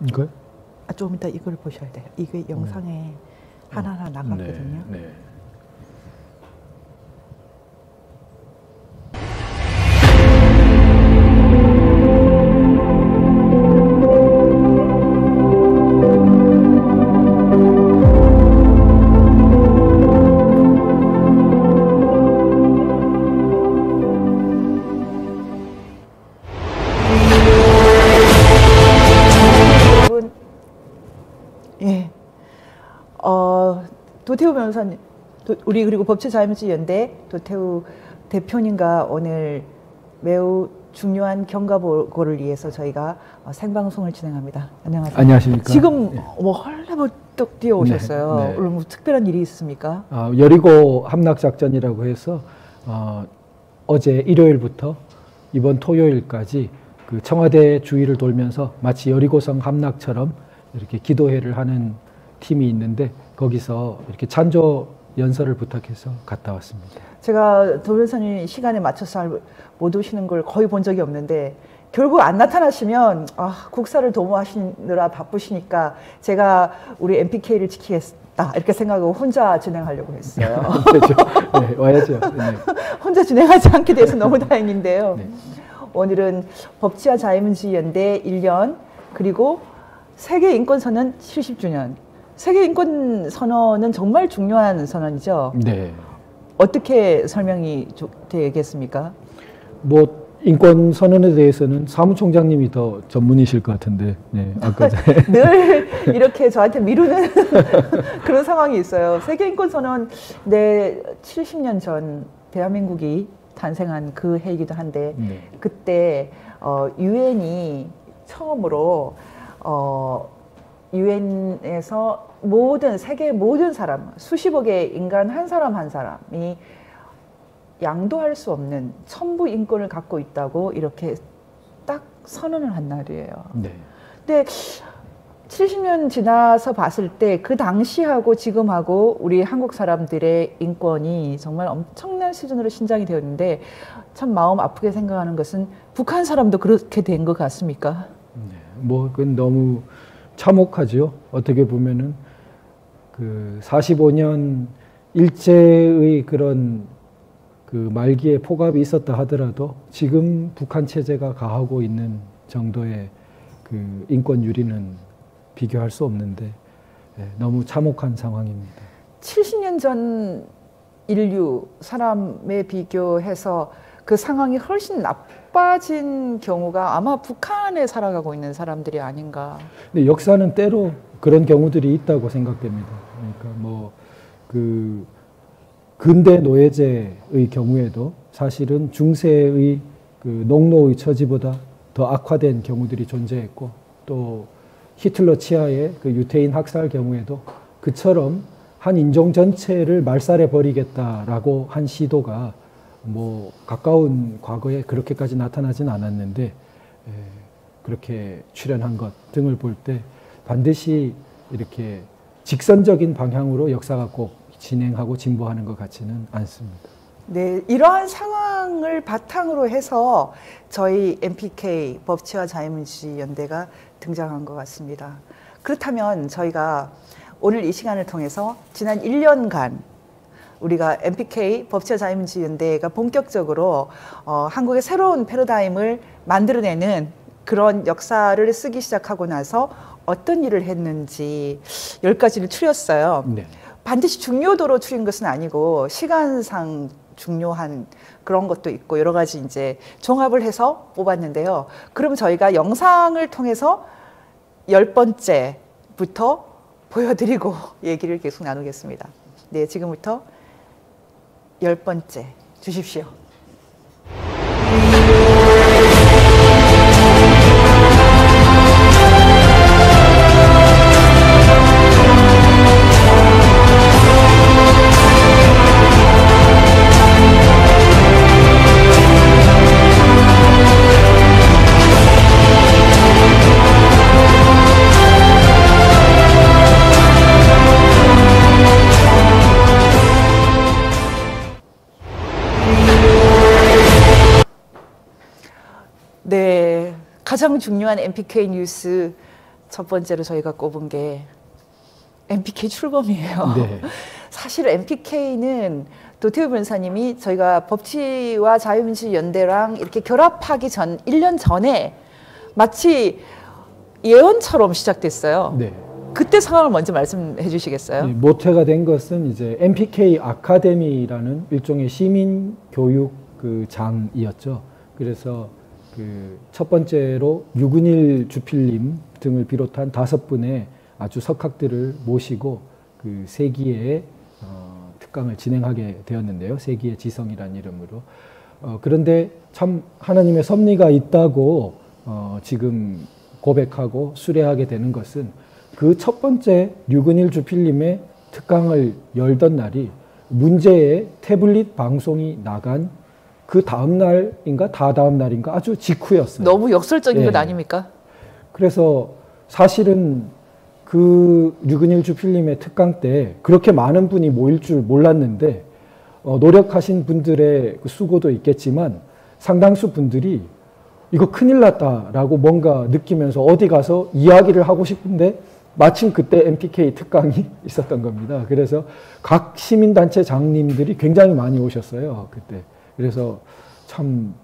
이거요? 조금 이따 이걸 보셔야 돼요. 이게 영상에 하나하나 나갔거든요. 네. 도태우 변호사님, 우리 그리고 법치자유민주연대 도태우 대표님과 오늘 매우 중요한 경과보고를 위해서 저희가 생방송을 진행합니다. 안녕하세요. 안녕하십니까. 지금 뭐 헐레벌떡 뛰어오셨어요. 네, 네. 오늘 뭐 특별한 일이 있습니까? 여리고 함락작전이라고 해서 어제 일요일부터 이번 토요일까지 그 청와대 주위를 돌면서 마치 여리고성 함락처럼 이렇게 기도회를 하는 팀이 있는데 거기서 이렇게 찬조 연설을 부탁해서 갔다 왔습니다. 제가 도 변호사님 시간에 맞춰서 못 오시는 걸 거의 본 적이 없는데 결국 안 나타나시면 국사를 도모하시느라 바쁘시니까 제가 우리 MPK를 지키겠다 이렇게 생각하고 혼자 진행하려고 했어요. 그렇죠. 네, 와야죠. 네. 혼자 진행하지 않게 돼서 너무 다행인데요. 네. 오늘은 법치와 자유민주연대 1년 그리고 세계인권선언 70주년. 세계인권선언은 정말 중요한 선언이죠. 네. 어떻게 설명이 되겠습니까? 뭐 인권 선언에 대해서는 사무총장님이 더 전문이실 것 같은데, 네, 아까 늘 이렇게 저한테 미루는 그런 상황이 있어요. 세계인권선언, 70년 전 대한민국이 탄생한 그 해이기도 한데, 네. 그때 유엔이 처음으로 유엔에서 세계 모든 사람, 수십억의 인간 한 사람 한 사람이 양도할 수 없는 천부 인권을 갖고 있다고 이렇게 딱 선언을 한 날이에요. 네. 근데 70년 지나서 봤을 때 그 당시하고 지금하고 우리 한국 사람들의 인권이 정말 엄청난 수준으로 신장이 되었는데 참 마음 아프게 생각하는 것은 북한 사람도 그렇게 된 것 같습니까? 네. 뭐 그건 너무 참혹하죠. 어떻게 보면은 그 45년 일제의 그런 그 말기에 폭압이 있었다 하더라도 지금 북한 체제가 가하고 있는 정도의 그 인권 유리는 비교할 수 없는데 너무 참혹한 상황입니다. 70년 전 인류 사람에 비교해서 그 상황이 훨씬 나빠진 경우가 아마 북한에 살아가고 있는 사람들이 아닌가. 근데 역사는 때로 그런 경우들이 있다고 생각됩니다. 그러니까 뭐 그 근대 노예제의 경우에도 사실은 중세의 그 농노의 처지보다 더 악화된 경우들이 존재했고 또 히틀러 치하의 그 유태인 학살 경우에도 그처럼 한 인종 전체를 말살해 버리겠다라고 한 시도가 뭐 가까운 과거에 그렇게까지 나타나진 않았는데 그렇게 출현한 것 등을 볼 때 반드시 이렇게 직선적인 방향으로 역사가 꼭 진행하고 진보하는 것 같지는 않습니다. 네, 이러한 상황을 바탕으로 해서 저희 MPK 법치와 자유민주연대가 등장한 것 같습니다. 그렇다면 저희가 오늘 이 시간을 통해서 지난 1년간 우리가 MPK 법치와 자유민주연대가 본격적으로 한국의 새로운 패러다임을 만들어내는 그런 역사를 쓰기 시작하고 나서 어떤 일을 했는지 10가지를 추렸어요. 네. 반드시 중요도로 추린 것은 아니고 시간상 중요한 그런 것도 있고 여러 가지 이제 종합을 해서 뽑았는데요. 그럼 저희가 영상을 통해서 10번째부터 보여드리고 얘기를 계속 나누겠습니다. 네, 지금부터 10번째 주십시오. 네, 가장 중요한 MPK 뉴스 첫 번째로 저희가 꼽은 게 MPK 출범이에요. 네. 사실 MPK는 도태우 변호사님이 저희가 법치와 자유민주연대랑 이렇게 결합하기 전 1년 전에 마치 예언처럼 시작됐어요. 네. 그때 상황을 먼저 말씀해 주시겠어요? 네, 모태가 된 것은 이제 MPK 아카데미라는 일종의 시민 교육 그 장이었죠. 그래서 그 첫 번째로 유근일 주필님 등을 비롯한 5분의 아주 석학들을 모시고 그 세기의 특강을 진행하게 되었는데요. 세기의 지성이라는 이름으로. 그런데 참 하나님의 섭리가 있다고 지금 고백하고 수례하게 되는 것은 그 첫 번째 류근일 주필님의 특강을 열던 날이 문제의 태블릿 방송이 나간 그 다음 날인가 다다음 날인가 아주 직후였어요. 너무 역설적인 네. 것 아닙니까? 그래서 사실은 그 류근일 주필님의 특강 때 그렇게 많은 분이 모일 줄 몰랐는데 노력하신 분들의 그 수고도 있겠지만 상당수 분들이 이거 큰일 났다라고 뭔가 느끼면서 어디 가서 이야기를 하고 싶은데 마침 그때 MPK 특강이 있었던 겁니다. 그래서 각 시민단체 장님들이 굉장히 많이 오셨어요. 그때. 그래서 참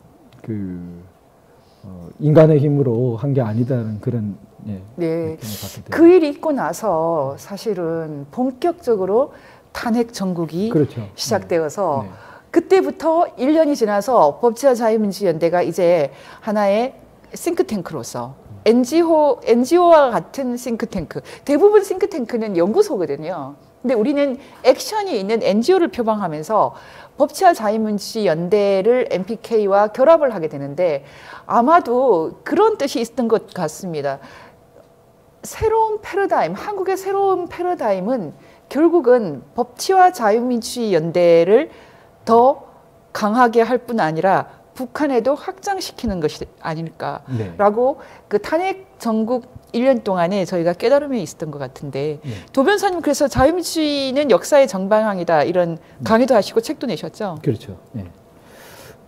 인간의 힘으로 한 게 아니다는 그런 네. 느낌을 받게 돼요. 그 일이 있고 나서 사실은 본격적으로 탄핵 전국이 그렇죠. 시작되어서 네. 그때부터 1년이 지나서 법치와 자유민주연대가 이제 하나의 싱크탱크로서 NGO와 같은 싱크탱크, 대부분 싱크탱크는 연구소거든요. 근데 우리는 액션이 있는 NGO를 표방하면서 법치와 자유민주연대를 MPK와 결합을 하게 되는데 아마도 그런 뜻이 있었던 것 같습니다. 새로운 패러다임, 한국의 새로운 패러다임은 결국은 법치와 자유민주연대를 더 강하게 할 뿐 아니라 북한에도 확장시키는 것이 아닐까라고 네. 그 탄핵 전국 1년 동안에 저희가 깨달음이 있었던 것 같은데 네. 도 변호사님 그래서 자유민주주의는 역사의 정방향이다 이런 강의도 하시고 책도 내셨죠? 그렇죠. 네.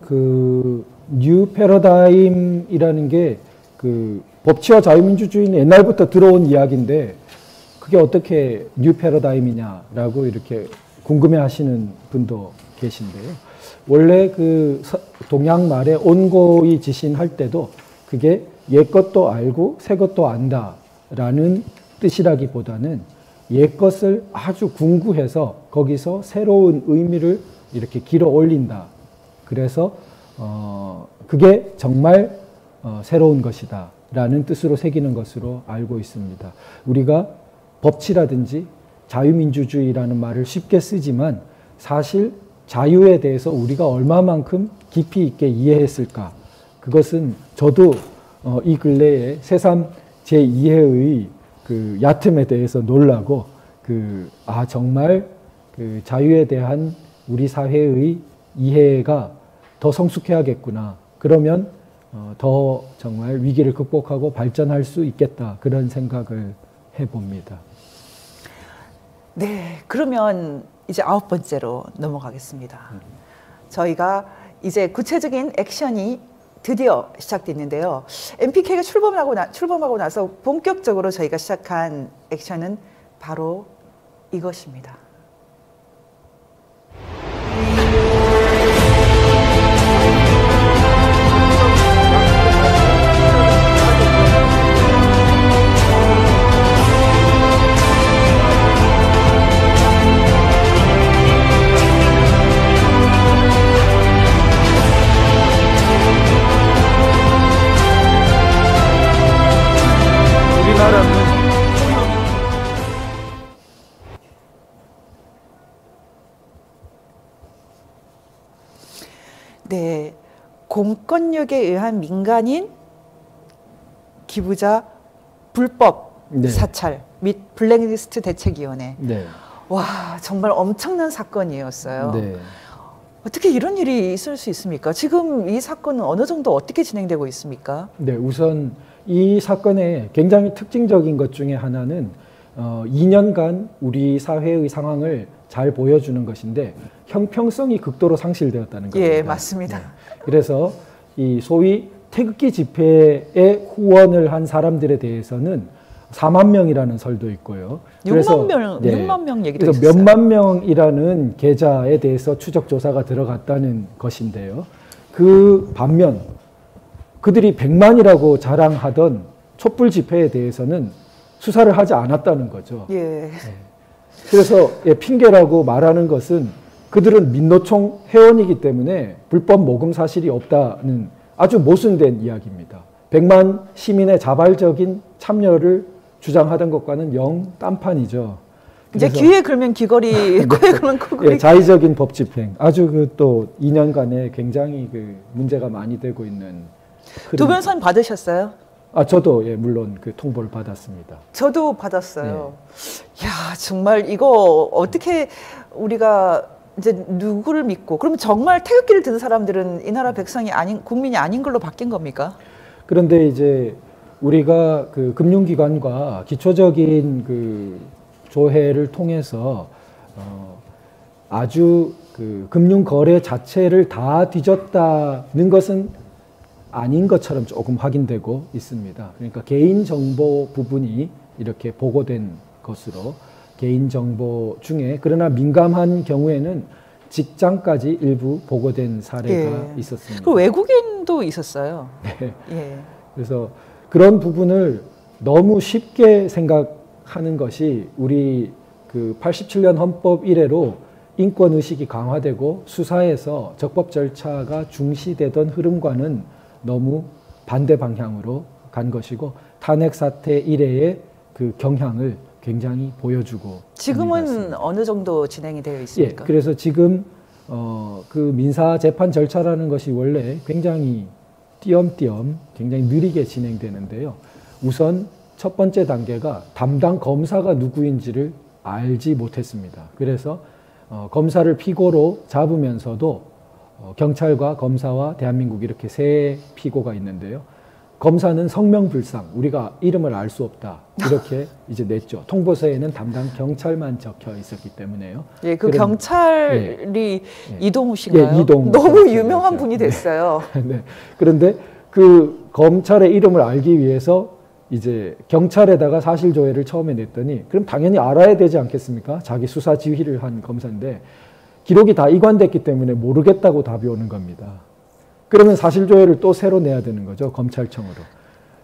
그 뉴 패러다임이라는 게 그 법치와 자유민주주의는 옛날부터 들어온 이야기인데 그게 어떻게 뉴 패러다임이냐라고 이렇게 궁금해하시는 분도 계신데요. 원래 그 동양 말에 온고이 지신할 때도 그게 옛 것도 알고 새 것도 안다라는 뜻이라기보다는 옛 것을 아주 궁구해서 거기서 새로운 의미를 이렇게 길어 올린다. 그래서 그게 정말 새로운 것이다 라는 뜻으로 새기는 것으로 알고 있습니다. 우리가 법치라든지 자유민주주의라는 말을 쉽게 쓰지만 사실 자유에 대해서 우리가 얼마만큼 깊이 있게 이해했을까? 그것은 저도 이 근래에 새삼 제 이해의 그 얕음에 대해서 놀라고 정말 그 자유에 대한 우리 사회의 이해가 더 성숙해야겠구나. 그러면 더 정말 위기를 극복하고 발전할 수 있겠다. 그런 생각을 해봅니다. 네, 그러면 이제 9번째로 넘어가겠습니다. 저희가 이제 구체적인 액션이 드디어 시작됐는데요. MPK가 출범하고 나서 본격적으로 저희가 시작한 액션은 바로 이것입니다. 네, 공권력에 의한 민간인 기부자 불법 네. 사찰 및 블랙리스트 대책위원회. 네. 와, 정말 엄청난 사건이었어요. 네. 어떻게 이런 일이 있을 수 있습니까? 지금 이 사건은 어느 정도 어떻게 진행되고 있습니까? 네, 우선 이 사건의 굉장히 특징적인 것 중에 하나는 2년간 우리 사회의 상황을 잘 보여주는 것인데 형평성이 극도로 상실되었다는 겁니다. 예, 맞습니다. 네. 그래서 이 소위 태극기 집회에 후원을 한 사람들에 대해서는 4만 명이라는 설도 있고요. 6만 명, 네. 6만 명 얘기도 그래서 있었어요. 몇만 명이라는 계좌에 대해서 추적 조사가 들어갔다는 것인데요. 그 반면 그들이 100만이라고 자랑하던 촛불 집회에 대해서는 수사를 하지 않았다는 거죠. 예. 그래서 핑계라고 말하는 것은 그들은 민노총 회원이기 때문에 불법 모금 사실이 없다는 아주 모순된 이야기입니다. 100만 시민의 자발적인 참여를 주장하던 것과는 영 딴판이죠. 이제 귀에 걸면 귀걸이, 코에 걸면 코걸이. 예, 자의적인 법 집행. 아주 그 또 2년간에 굉장히 그 문제가 많이 되고 있는. 두 변호사님 받으셨어요? 저도 예, 물론 그 통보를 받았습니다. 저도 받았어요. 야, 정말 이거 어떻게 우리가 이제 누구를 믿고, 그러면 정말 태극기를 든 사람들은 이 나라 백성이 아닌, 국민이 아닌 걸로 바뀐 겁니까? 그런데 이제 우리가 그 금융기관과 기초적인 그 조회를 통해서 아주 그 금융거래 자체를 다 뒤졌다는 것은 아닌 것처럼 조금 확인되고 있습니다. 그러니까 개인정보 부분이 이렇게 보고된 것으로 개인정보 중에 그러나 민감한 경우에는 직장까지 일부 보고된 사례가 있었습니다. 그 외국인도 있었어요. 네. 예. 그래서 그런 부분을 너무 쉽게 생각하는 것이 우리 그 87년 헌법 이래로 인권 의식이 강화되고 수사에서 적법 절차가 중시되던 흐름과는 너무 반대 방향으로 간 것이고 탄핵 사태 이래의 그 경향을 굉장히 보여주고 지금은 어느 정도 진행이 되어 있습니까? 예, 그래서 지금 그 민사 재판 절차라는 것이 원래 굉장히 띄엄띄엄 굉장히 느리게 진행되는데요. 우선 첫 번째 단계가 담당 검사가 누구인지를 알지 못했습니다. 그래서 검사를 피고로 잡으면서도 경찰과 검사와 대한민국 이렇게 세 피고가 있는데요. 검사는 성명불상, 우리가 이름을 알 수 없다. 이렇게 이제 냈죠. 통보서에는 담당 경찰만 적혀 있었기 때문에요. 예, 그 경찰이 이동우 예, 씨인가요? 이동우 너무 유명한 분이 됐어요. 네. 그런데 그 검찰의 이름을 알기 위해서 이제 경찰에다가 사실 조회를 처음에 냈더니 그럼 당연히 알아야 되지 않겠습니까? 자기 수사 지휘를 한 검사인데 기록이 다 이관됐기 때문에 모르겠다고 답이 오는 겁니다. 그러면 사실조회를 또 새로 내야 되는 거죠. 검찰청으로.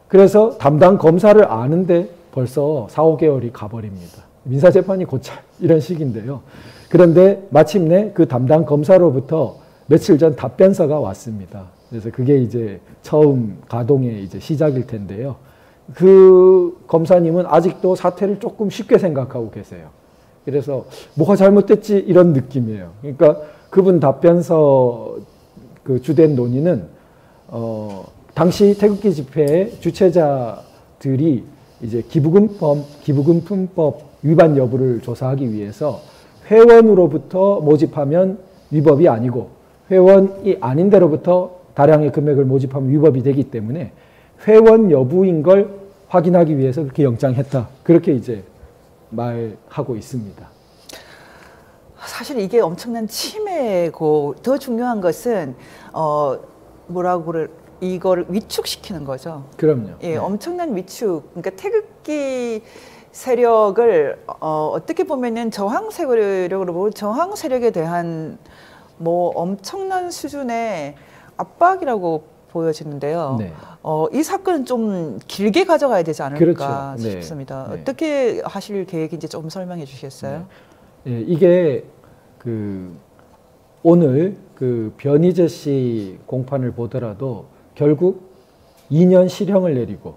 그래서 담당 검사를 아는데 벌써 4, 5개월이 가버립니다. 민사재판이 곧잘 이런 식인데요. 그런데 마침내 그 담당 검사로부터 며칠 전 답변서가 왔습니다. 그래서 그게 이제 처음 가동의 이제 시작일 텐데요. 그 검사님은 아직도 사태를 조금 쉽게 생각하고 계세요. 그래서 뭐가 잘못됐지 이런 느낌이에요. 그러니까 그분 답변서 그 주된 논의는 당시 태극기 집회의 주최자들이 이제 기부금품법 위반 여부를 조사하기 위해서 회원으로부터 모집하면 위법이 아니고 회원이 아닌 데로부터 다량의 금액을 모집하면 위법이 되기 때문에 회원 여부인 걸 확인하기 위해서 그렇게 영장했다. 그렇게 이제 말하고 있습니다. 사실 이게 엄청난 침해고 더 중요한 것은 뭐라고 그래 이걸 위축시키는 거죠. 그럼요. 예, 네. 엄청난 위축. 그러니까 태극기 세력을 어떻게 보면은 저항 세력으로 보고 저항 세력에 대한 뭐 엄청난 수준의 압박이라고 보여지는데요. 네. 이 사건은 좀 길게 가져가야 되지 않을까 그렇죠. 네. 싶습니다. 네. 어떻게 하실 계획인지 조금 설명해 주시겠어요? 네. 예, 이게 그 오늘 그 변희재 씨 공판을 보더라도 결국 2년 실형을 내리고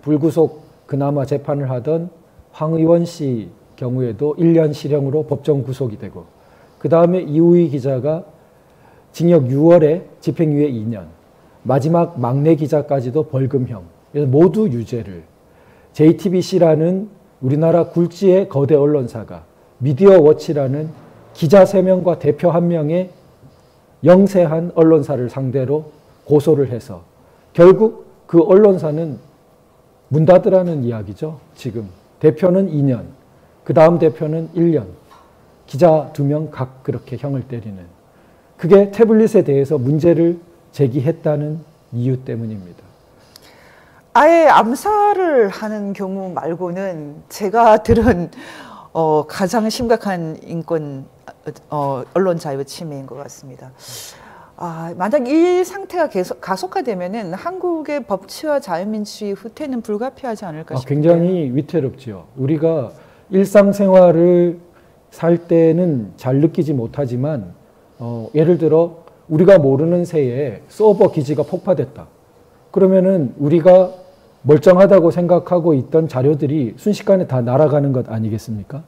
불구속 그나마 재판을 하던 황의원 씨 경우에도 1년 실형으로 법정 구속이 되고 그 다음에 이우희 기자가 징역 6월에 집행유예 2년 마지막 막내 기자까지도 벌금형. 그래서 모두 유죄를. JTBC라는 우리나라 굴지의 거대 언론사가 미디어 워치라는 기자 3명과 대표 1명의 영세한 언론사를 상대로 고소를 해서 결국 그 언론사는 문 닫으라는 이야기죠. 지금 대표는 2년, 그 다음 대표는 1년, 기자 2명 각 그렇게 형을 때리는. 그게 태블릿에 대해서 문제를 제기했다는 이유 때문입니다. 아예 암살을 하는 경우 말고는 제가 들은 가장 심각한 인권 언론 자유 침해인 것 같습니다. 만약 이 상태가 계속 가속화되면은 한국의 법치와 자유민주주의 후퇴는 불가피하지 않을까 싶은데. 굉장히 위태롭지요. 우리가 일상생활을 살 때는 잘 느끼지 못하지만 예를 들어 우리가 모르는 새에 서버 기지가 폭파됐다. 그러면은 우리가 멀쩡하다고 생각하고 있던 자료들이 순식간에 다 날아가는 것 아니겠습니까?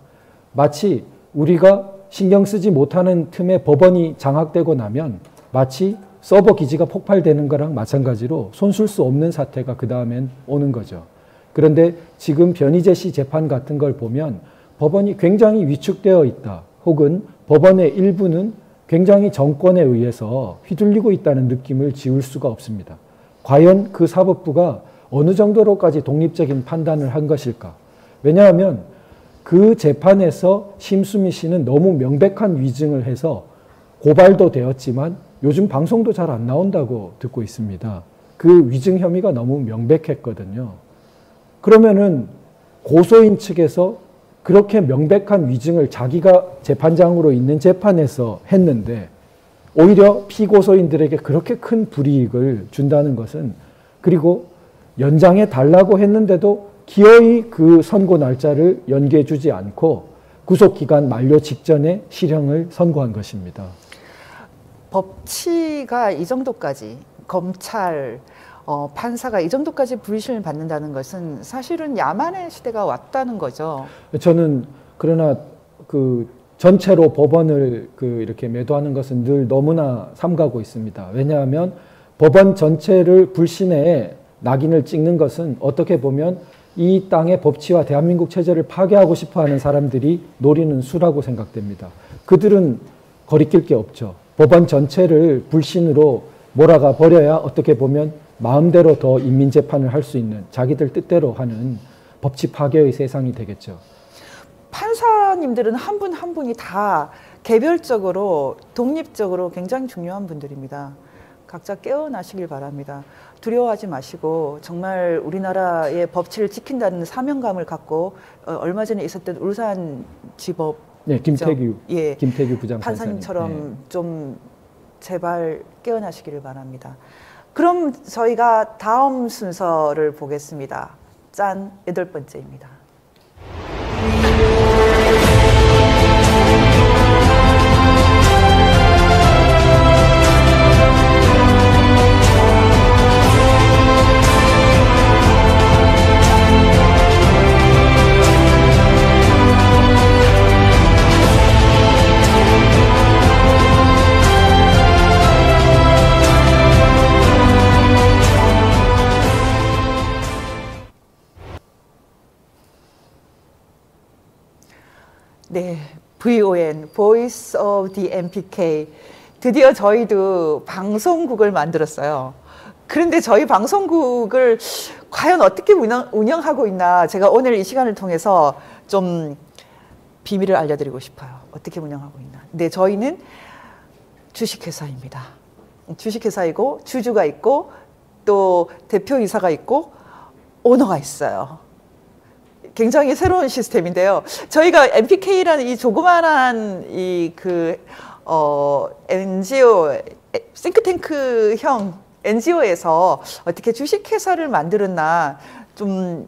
마치 우리가 신경 쓰지 못하는 틈에 법원이 장악되고 나면 마치 서버 기지가 폭발되는 거랑 마찬가지로 손쓸 수 없는 사태가 그 다음엔 오는 거죠. 그런데 지금 변희재 씨 재판 같은 걸 보면 법원이 굉장히 위축되어 있다. 혹은 법원의 일부는 굉장히 정권에 의해서 휘둘리고 있다는 느낌을 지울 수가 없습니다. 과연 그 사법부가 어느 정도로까지 독립적인 판단을 한 것일까? 왜냐하면 그 재판에서 심수미 씨는 너무 명백한 위증을 해서 고발도 되었지만 요즘 방송도 잘 안 나온다고 듣고 있습니다. 그 위증 혐의가 너무 명백했거든요. 그러면은 고소인 측에서 그렇게 명백한 위증을 자기가 재판장으로 있는 재판에서 했는데 오히려 피고소인들에게 그렇게 큰 불이익을 준다는 것은, 그리고 연장해 달라고 했는데도 기어이 그 선고 날짜를 연기해 주지 않고 구속기간 만료 직전에 실형을 선고한 것입니다. 법치가 이 정도까지, 검찰, 판사가 이 정도까지 불신을 받는다는 것은 사실은 야만의 시대가 왔다는 거죠. 저는 그러나 그 전체로 법원을 이렇게 매도하는 것은 늘 너무나 삼가고 있습니다. 왜냐하면 법원 전체를 불신에 낙인을 찍는 것은 어떻게 보면 이 땅의 법치와 대한민국 체제를 파괴하고 싶어하는 사람들이 노리는 수라고 생각됩니다. 그들은 거리낄 게 없죠. 법원 전체를 불신으로 몰아가 버려야 어떻게 보면 마음대로 더 인민재판을 할 수 있는, 자기들 뜻대로 하는 법치 파괴의 세상이 되겠죠. 판사님들은 한 분 한 분이 다 개별적으로 독립적으로 굉장히 중요한 분들입니다. 각자 깨어나시길 바랍니다. 두려워하지 마시고 정말 우리나라의 법치를 지킨다는 사명감을 갖고 얼마 전에 있었던 울산지법 김태규 부장 판사님처럼 좀 제발 깨어나시기를 바랍니다. 그럼 저희가 다음 순서를 보겠습니다. 짠, 8번째입니다. 네, VON, Voice of the MPK. 드디어 저희도 방송국을 만들었어요. 그런데 저희 방송국을 과연 어떻게 운영하고 있나, 제가 오늘 이 시간을 통해서 좀 비밀을 알려드리고 싶어요. 어떻게 운영하고 있나. 네, 저희는 주식회사입니다. 주식회사이고 주주가 있고 또 대표이사가 있고 오너가 있어요. 굉장히 새로운 시스템인데요. 저희가 MPK라는 이 조그만한 NGO, 싱크탱크형 NGO에서 어떻게 주식회사를 만들었나 좀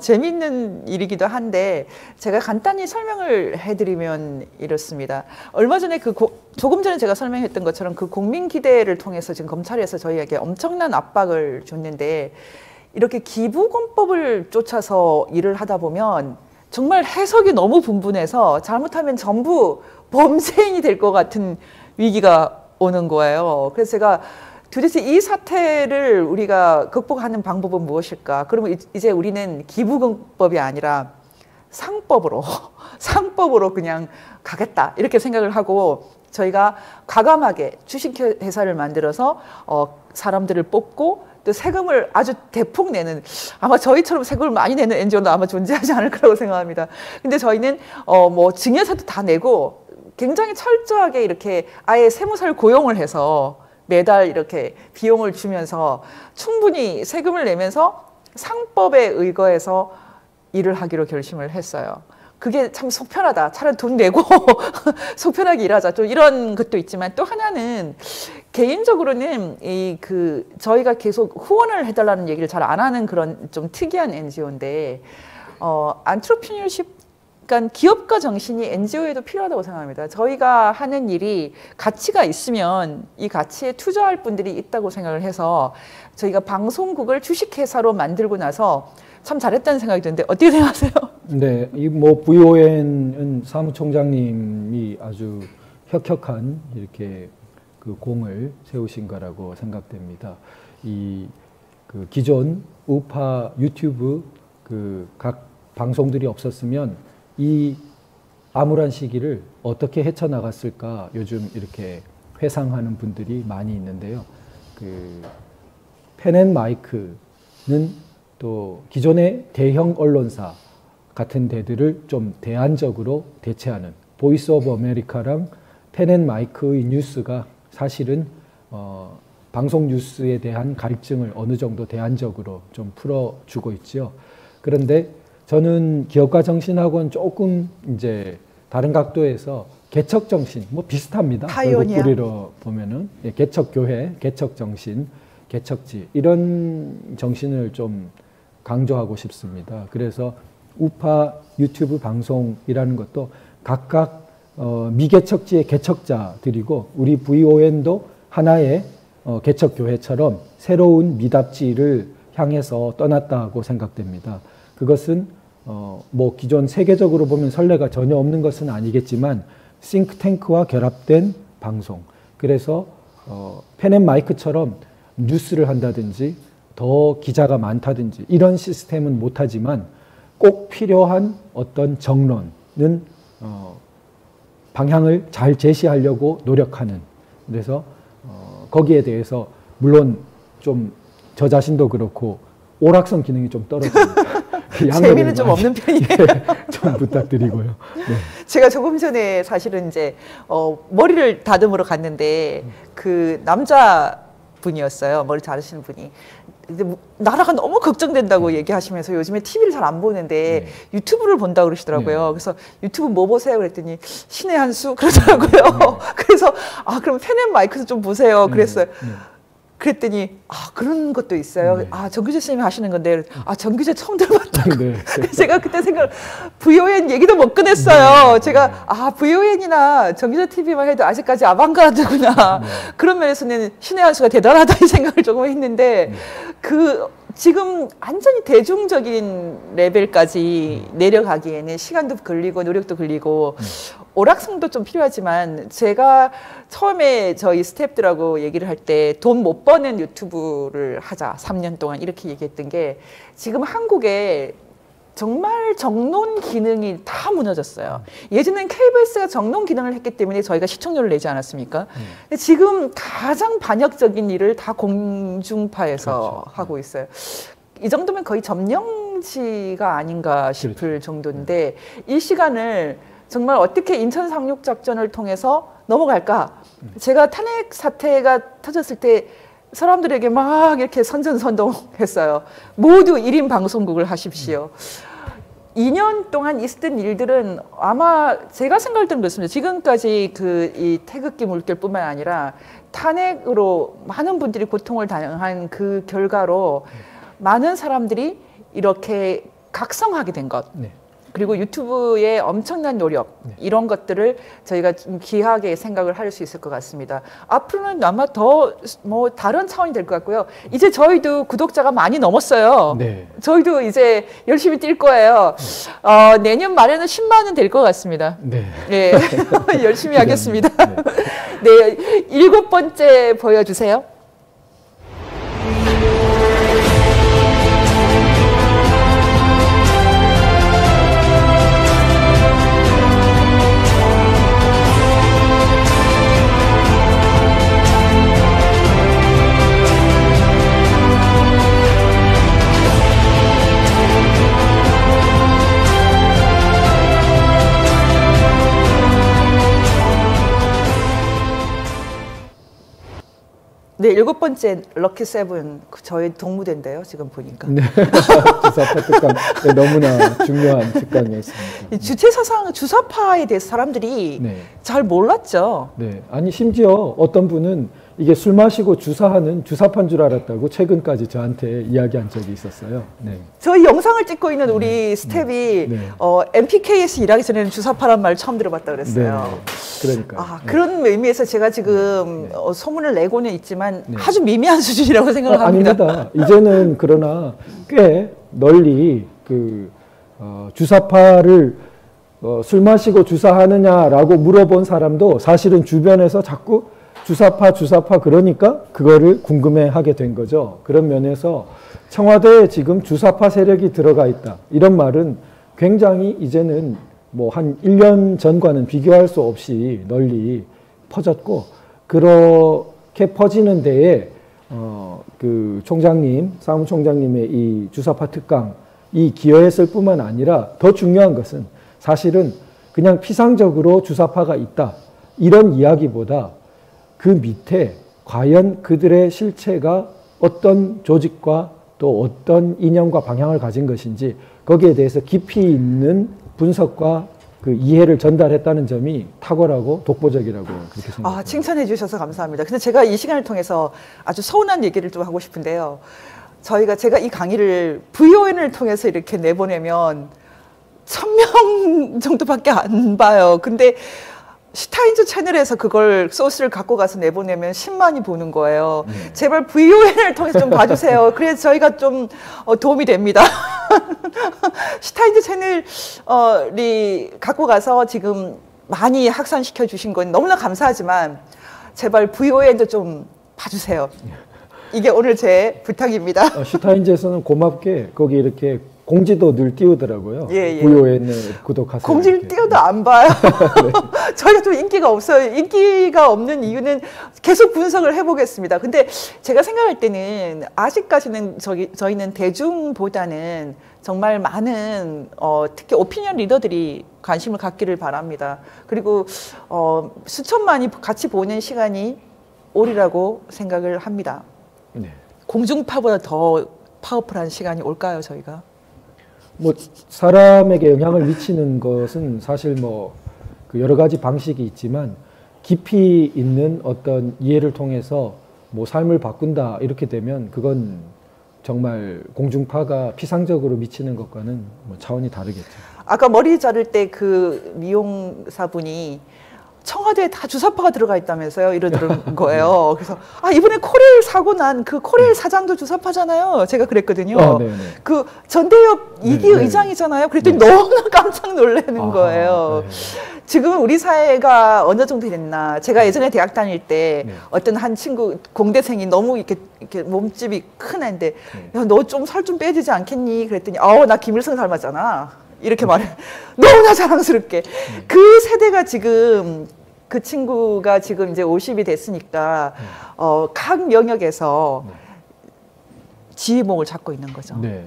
재미있는 일이기도 한데, 제가 간단히 설명을 해드리면 이렇습니다. 얼마 전에 조금 전에 제가 설명했던 것처럼 그 국민기대를 통해서 지금 검찰에서 저희에게 엄청난 압박을 줬는데, 이렇게 기부금법을 쫓아서 일을 하다 보면 정말 해석이 너무 분분해서 잘못하면 전부 범죄인이 될 것 같은 위기가 오는 거예요. 그래서 제가 도대체 이 사태를 우리가 극복하는 방법은 무엇일까? 그러면 이제 우리는 기부금법이 아니라 상법으로 그냥 가겠다, 이렇게 생각을 하고 저희가 과감하게 주식회사를 만들어서 사람들을 뽑고 또 세금을 아주 대폭 내는, 아마 저희처럼 세금을 많이 내는 NGO는 아마 존재하지 않을 거라고 생각합니다. 근데 저희는 뭐 증여세도 다 내고 굉장히 철저하게 이렇게 아예 세무사를 고용을 해서 매달 이렇게 비용을 주면서 충분히 세금을 내면서 상법에 의거해서 일을 하기로 결심을 했어요. 그게 참 속 편하다. 차라리 돈 내고 속 편하게 일하자. 또 이런 것도 있지만 또 하나는 개인적으로는 저희가 계속 후원을 해달라는 얘기를 잘 안 하는 그런 좀 특이한 NGO인데 안트로프리너십 그러니까 기업가 정신이 NGO에도 필요하다고 생각합니다. 저희가 하는 일이 가치가 있으면 이 가치에 투자할 분들이 있다고 생각을 해서 저희가 방송국을 주식회사로 만들고 나서 참 잘했다는 생각이 드는데 어떻게 생각하세요? 네, 이 뭐 VON 사무총장님이 아주 혁혁한 이렇게 그 공을 세우신 거라고 생각됩니다. 그 기존 우파 유튜브 그 각 방송들이 없었으면 이 암울한 시기를 어떻게 헤쳐나갔을까 요즘 이렇게 회상하는 분들이 많이 있는데요. 그 펜앤마이크는 또 기존의 대형 언론사 같은 데들을 좀 대안적으로 대체하는 보이스 오브 아메리카랑 펜앤마이크의 뉴스가 사실은 방송 뉴스에 대한 갈증을 어느 정도 대안적으로 좀 풀어주고 있죠. 그런데 저는 기업가 정신하고는 조금 이제 다른 각도에서 개척 정신 뭐 비슷합니다. 파이오니아. 뿌리로 보면은 개척 교회, 개척 정신, 개척지 이런 정신을 좀 강조하고 싶습니다. 그래서 우파 유튜브 방송이라는 것도 각각 미개척지의 개척자들이고 우리 VON도 하나의 개척 교회처럼 새로운 미답지를 향해서 떠났다고 생각됩니다. 그것은 뭐 기존 세계적으로 보면 선례가 전혀 없는 것은 아니겠지만 싱크탱크와 결합된 방송. 그래서 펜앤마이크처럼 뉴스를 한다든지 더 기자가 많다든지 이런 시스템은 못하지만 꼭 필요한 어떤 정론은 방향을 잘 제시하려고 노력하는. 그래서 거기에 대해서 물론 좀 저 자신도 그렇고 오락성 기능이 좀 떨어집니다. 재미는 좀 없는 편이에요. 좀 부탁드리고요. 네. 제가 조금 전에 사실은 이제 머리를 다듬으러 갔는데 그 남자 분이었어요. 머리 자르시는 분이. 근데 나라가 너무 걱정된다고 얘기하시면서 요즘에 TV를 잘 안 보는데 유튜브를 본다고 그러시더라고요. 그래서 유튜브 뭐 보세요? 그랬더니 신의 한 수 그러더라고요. 그래서 그럼 펜앤마이크도 좀 보세요. 그랬어요. 그랬더니 그런 것도 있어요. 정규재 선생님이 하시는 건데 정규재 처음 들어봤다고. 제가 그때 VON 얘기도 못 꺼냈어요. 제가 VON이나 정규재 TV만 해도 아직까지 아방가르드구나. 그런 면에서는 신의 한 수가 대단하다 이 생각을 조금 했는데 지금 완전히 대중적인 레벨까지 내려가기에는 시간도 걸리고 노력도 걸리고 오락성도 좀 필요하지만 제가 처음에 저희 스태프들하고 얘기를 할 때 돈 못 버는 유튜브를 하자 3년 동안 이렇게 얘기했던 게 지금 한국에 정말 정론 기능이 다 무너졌어요. 예전엔 KBS가 정론 기능을 했기 때문에 저희가 시청료를 내지 않았습니까? 근데 지금 가장 반역적인 일을 다 공중파에서 하고 있어요. 이 정도면 거의 점령지가 아닌가 싶을 정도인데 이 시간을 정말 어떻게 인천 상륙 작전을 통해서 넘어갈까? 제가 탄핵 사태가 터졌을 때 사람들에게 막 이렇게 선전선동했어요. 모두 1인 방송국을 하십시오. 2년 동안 있었던 일들은 아마 제가 생각할 때는 그렇습니다. 지금까지 이 태극기 물결뿐만 아니라 탄핵으로 많은 분들이 고통을 당한 그 결과로 많은 사람들이 이렇게 각성하게 된 것. 그리고 유튜브의 엄청난 노력 이런 것들을 저희가 좀 귀하게 생각을 할 수 있을 것 같습니다. 앞으로는 아마 더 뭐 다른 차원이 될 것 같고요. 이제 저희도 구독자가 많이 넘었어요. 저희도 이제 열심히 뛸 거예요. 내년 말에는 10만은 될 것 같습니다. 네. 열심히 하겠습니다. 네, 7번째 보여주세요. 네, 7번째 럭키 세븐 저희 동무대인데요. 지금 보니까. 네. 주사파 특강 네, 너무나 중요한 특강이었습니다. 주체 사상 주사파에 대해서 사람들이 네. 잘 몰랐죠. 네. 아니 심지어 어떤 분은 이게 술 마시고 주사하는 주사파인 줄 알았다고 최근까지 저한테 이야기한 적이 있었어요. 네. 저희 영상을 찍고 있는 우리 스텝이 네. MPK에서 일하기 전에는 주사파란 말 처음 들어봤다 그랬어요. 네. 그러니까. 아, 그런 의미에서 제가 지금 소문을 내고는 있지만 네. 아주 미미한 수준이라고 생각을 합니다. 아닙니다. 이제는 그러나 꽤 널리 주사파를 술 마시고 주사하느냐라고 물어본 사람도 사실은 주변에서 자꾸 주사파 그러니까 그거를 궁금해하게 된 거죠. 그런 면에서 청와대에 지금 주사파 세력이 들어가 있다. 이런 말은 굉장히 이제는 뭐 한 1년 전과는 비교할 수 없이 널리 퍼졌고 그렇게 퍼지는 데에 그 총장님, 사무총장님의 이 주사파 특강 이 기여했을 뿐만 아니라 더 중요한 것은 사실은 그냥 피상적으로 주사파가 있다. 이런 이야기보다 그 밑에 과연 그들의 실체가 어떤 조직과 또 어떤 이념과 방향을 가진 것인지 거기에 대해서 깊이 있는 분석과 그 이해를 전달했다는 점이 탁월하고 독보적이라고 그렇게 생각합니다. 칭찬해 주셔서 감사합니다. 근데 제가 이 시간을 통해서 아주 서운한 얘기를 좀 하고 싶은데요. 제가 이 강의를 VON을 통해서 이렇게 내보내면 1000명 정도밖에 안 봐요. 근데 슈타인즈 채널에서 그걸 소스를 갖고 가서 내보내면 10만이 보는 거예요. 제발 VON을 통해서 좀 봐주세요. 그래서 저희가 좀 도움이 됩니다. 슈타인즈 채널이 갖고 가서 지금 많이 확산시켜 주신 건 너무나 감사하지만 제발 VON도 좀 봐주세요. 이게 오늘 제 부탁입니다. 슈타인즈에서는 고맙게 거기 이렇게 공지도 늘 띄우더라고요. VON을 구독하세요. 공지를 이렇게. 띄워도 안 봐요. 네. 저희가 좀 인기가 없어요. 인기가 없는 이유는 계속 분석을 해보겠습니다. 근데 제가 생각할 때는 아직까지는 저희는 대중보다는 정말 많은 특히 오피니언 리더들이 관심을 갖기를 바랍니다. 그리고 수천만이 같이 보는 시간이 오리라고 생각을 합니다. 네. 공중파보다 더 파워풀한 시간이 올까요, 저희가? 뭐 사람에게 영향을 미치는 것은 사실 그 여러 가지 방식이 있지만 깊이 있는 어떤 이해를 통해서 뭐 삶을 바꾼다 이렇게 되면 그건 정말 공중파가 피상적으로 미치는 것과는 뭐 차원이 다르겠죠. 아까 머리 자를 때 그 미용사분이 청와대에 다 주사파가 들어가 있다면서요? 이러는 거예요. 그래서 이번에 코레일 사고 난 그 코레일 사장도 주사파잖아요. 제가 그랬거든요. 그 전대협 2기 의장이잖아요. 그랬더니 너무나 깜짝 놀라는 거예요. 지금 우리 사회가 어느 정도 됐나. 제가 예전에 대학 다닐 때 어떤 한 친구 공대생이 너무 이렇게 몸집이 큰 애인데 야, 너 좀 살 좀 빼야 되지 않겠니? 그랬더니 나 김일성 닮았잖아. 이렇게 말해. 너무나 자랑스럽게. 그 세대가 지금 그 친구가 지금 이제 50이 됐으니까 각 영역에서 지휘봉을 잡고 있는 거죠. 네.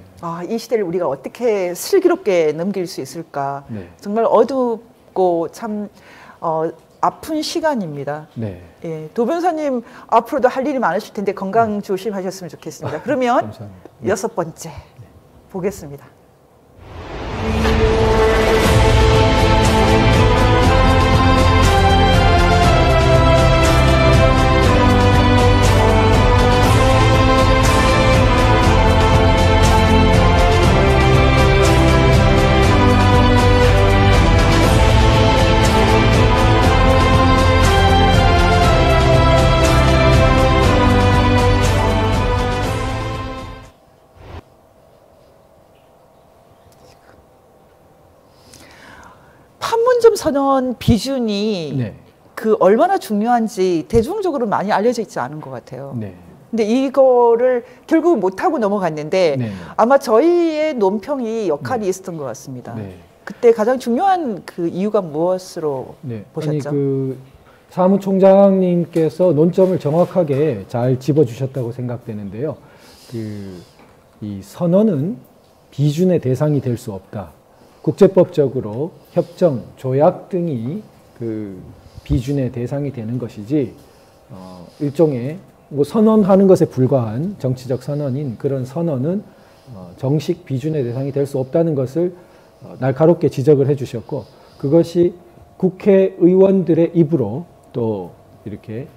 이 시대를 우리가 어떻게 슬기롭게 넘길 수 있을까. 네. 정말 어둡고 참 아픈 시간입니다. 네. 예, 도 변호사님 앞으로도 할 일이 많으실 텐데 건강 조심하셨으면 좋겠습니다. 그러면 감사합니다. 6번째 보겠습니다. 판문점 선언 비준이 그 얼마나 중요한지 대중적으로 많이 알려져 있지 않은 것 같아요. 네. 근데 이거를 결국 못하고 넘어갔는데 아마 저희의 논평이 역할이 있었던 것 같습니다. 그때 가장 중요한 그 이유가 무엇으로 보셨죠? 아니, 그 사무총장님께서 논점을 정확하게 잘 짚어주셨다고 생각되는데요. 이 선언은 비준의 대상이 될 수 없다. 국제법적으로 협정, 조약 등이 그 비준의 대상이 되는 것이지 일종의 뭐 선언하는 것에 불과한 정치적 선언인 그런 선언은 정식 비준의 대상이 될 수 없다는 것을 날카롭게 지적을 해주셨고, 그것이 국회의원들의 입으로 또 이렇게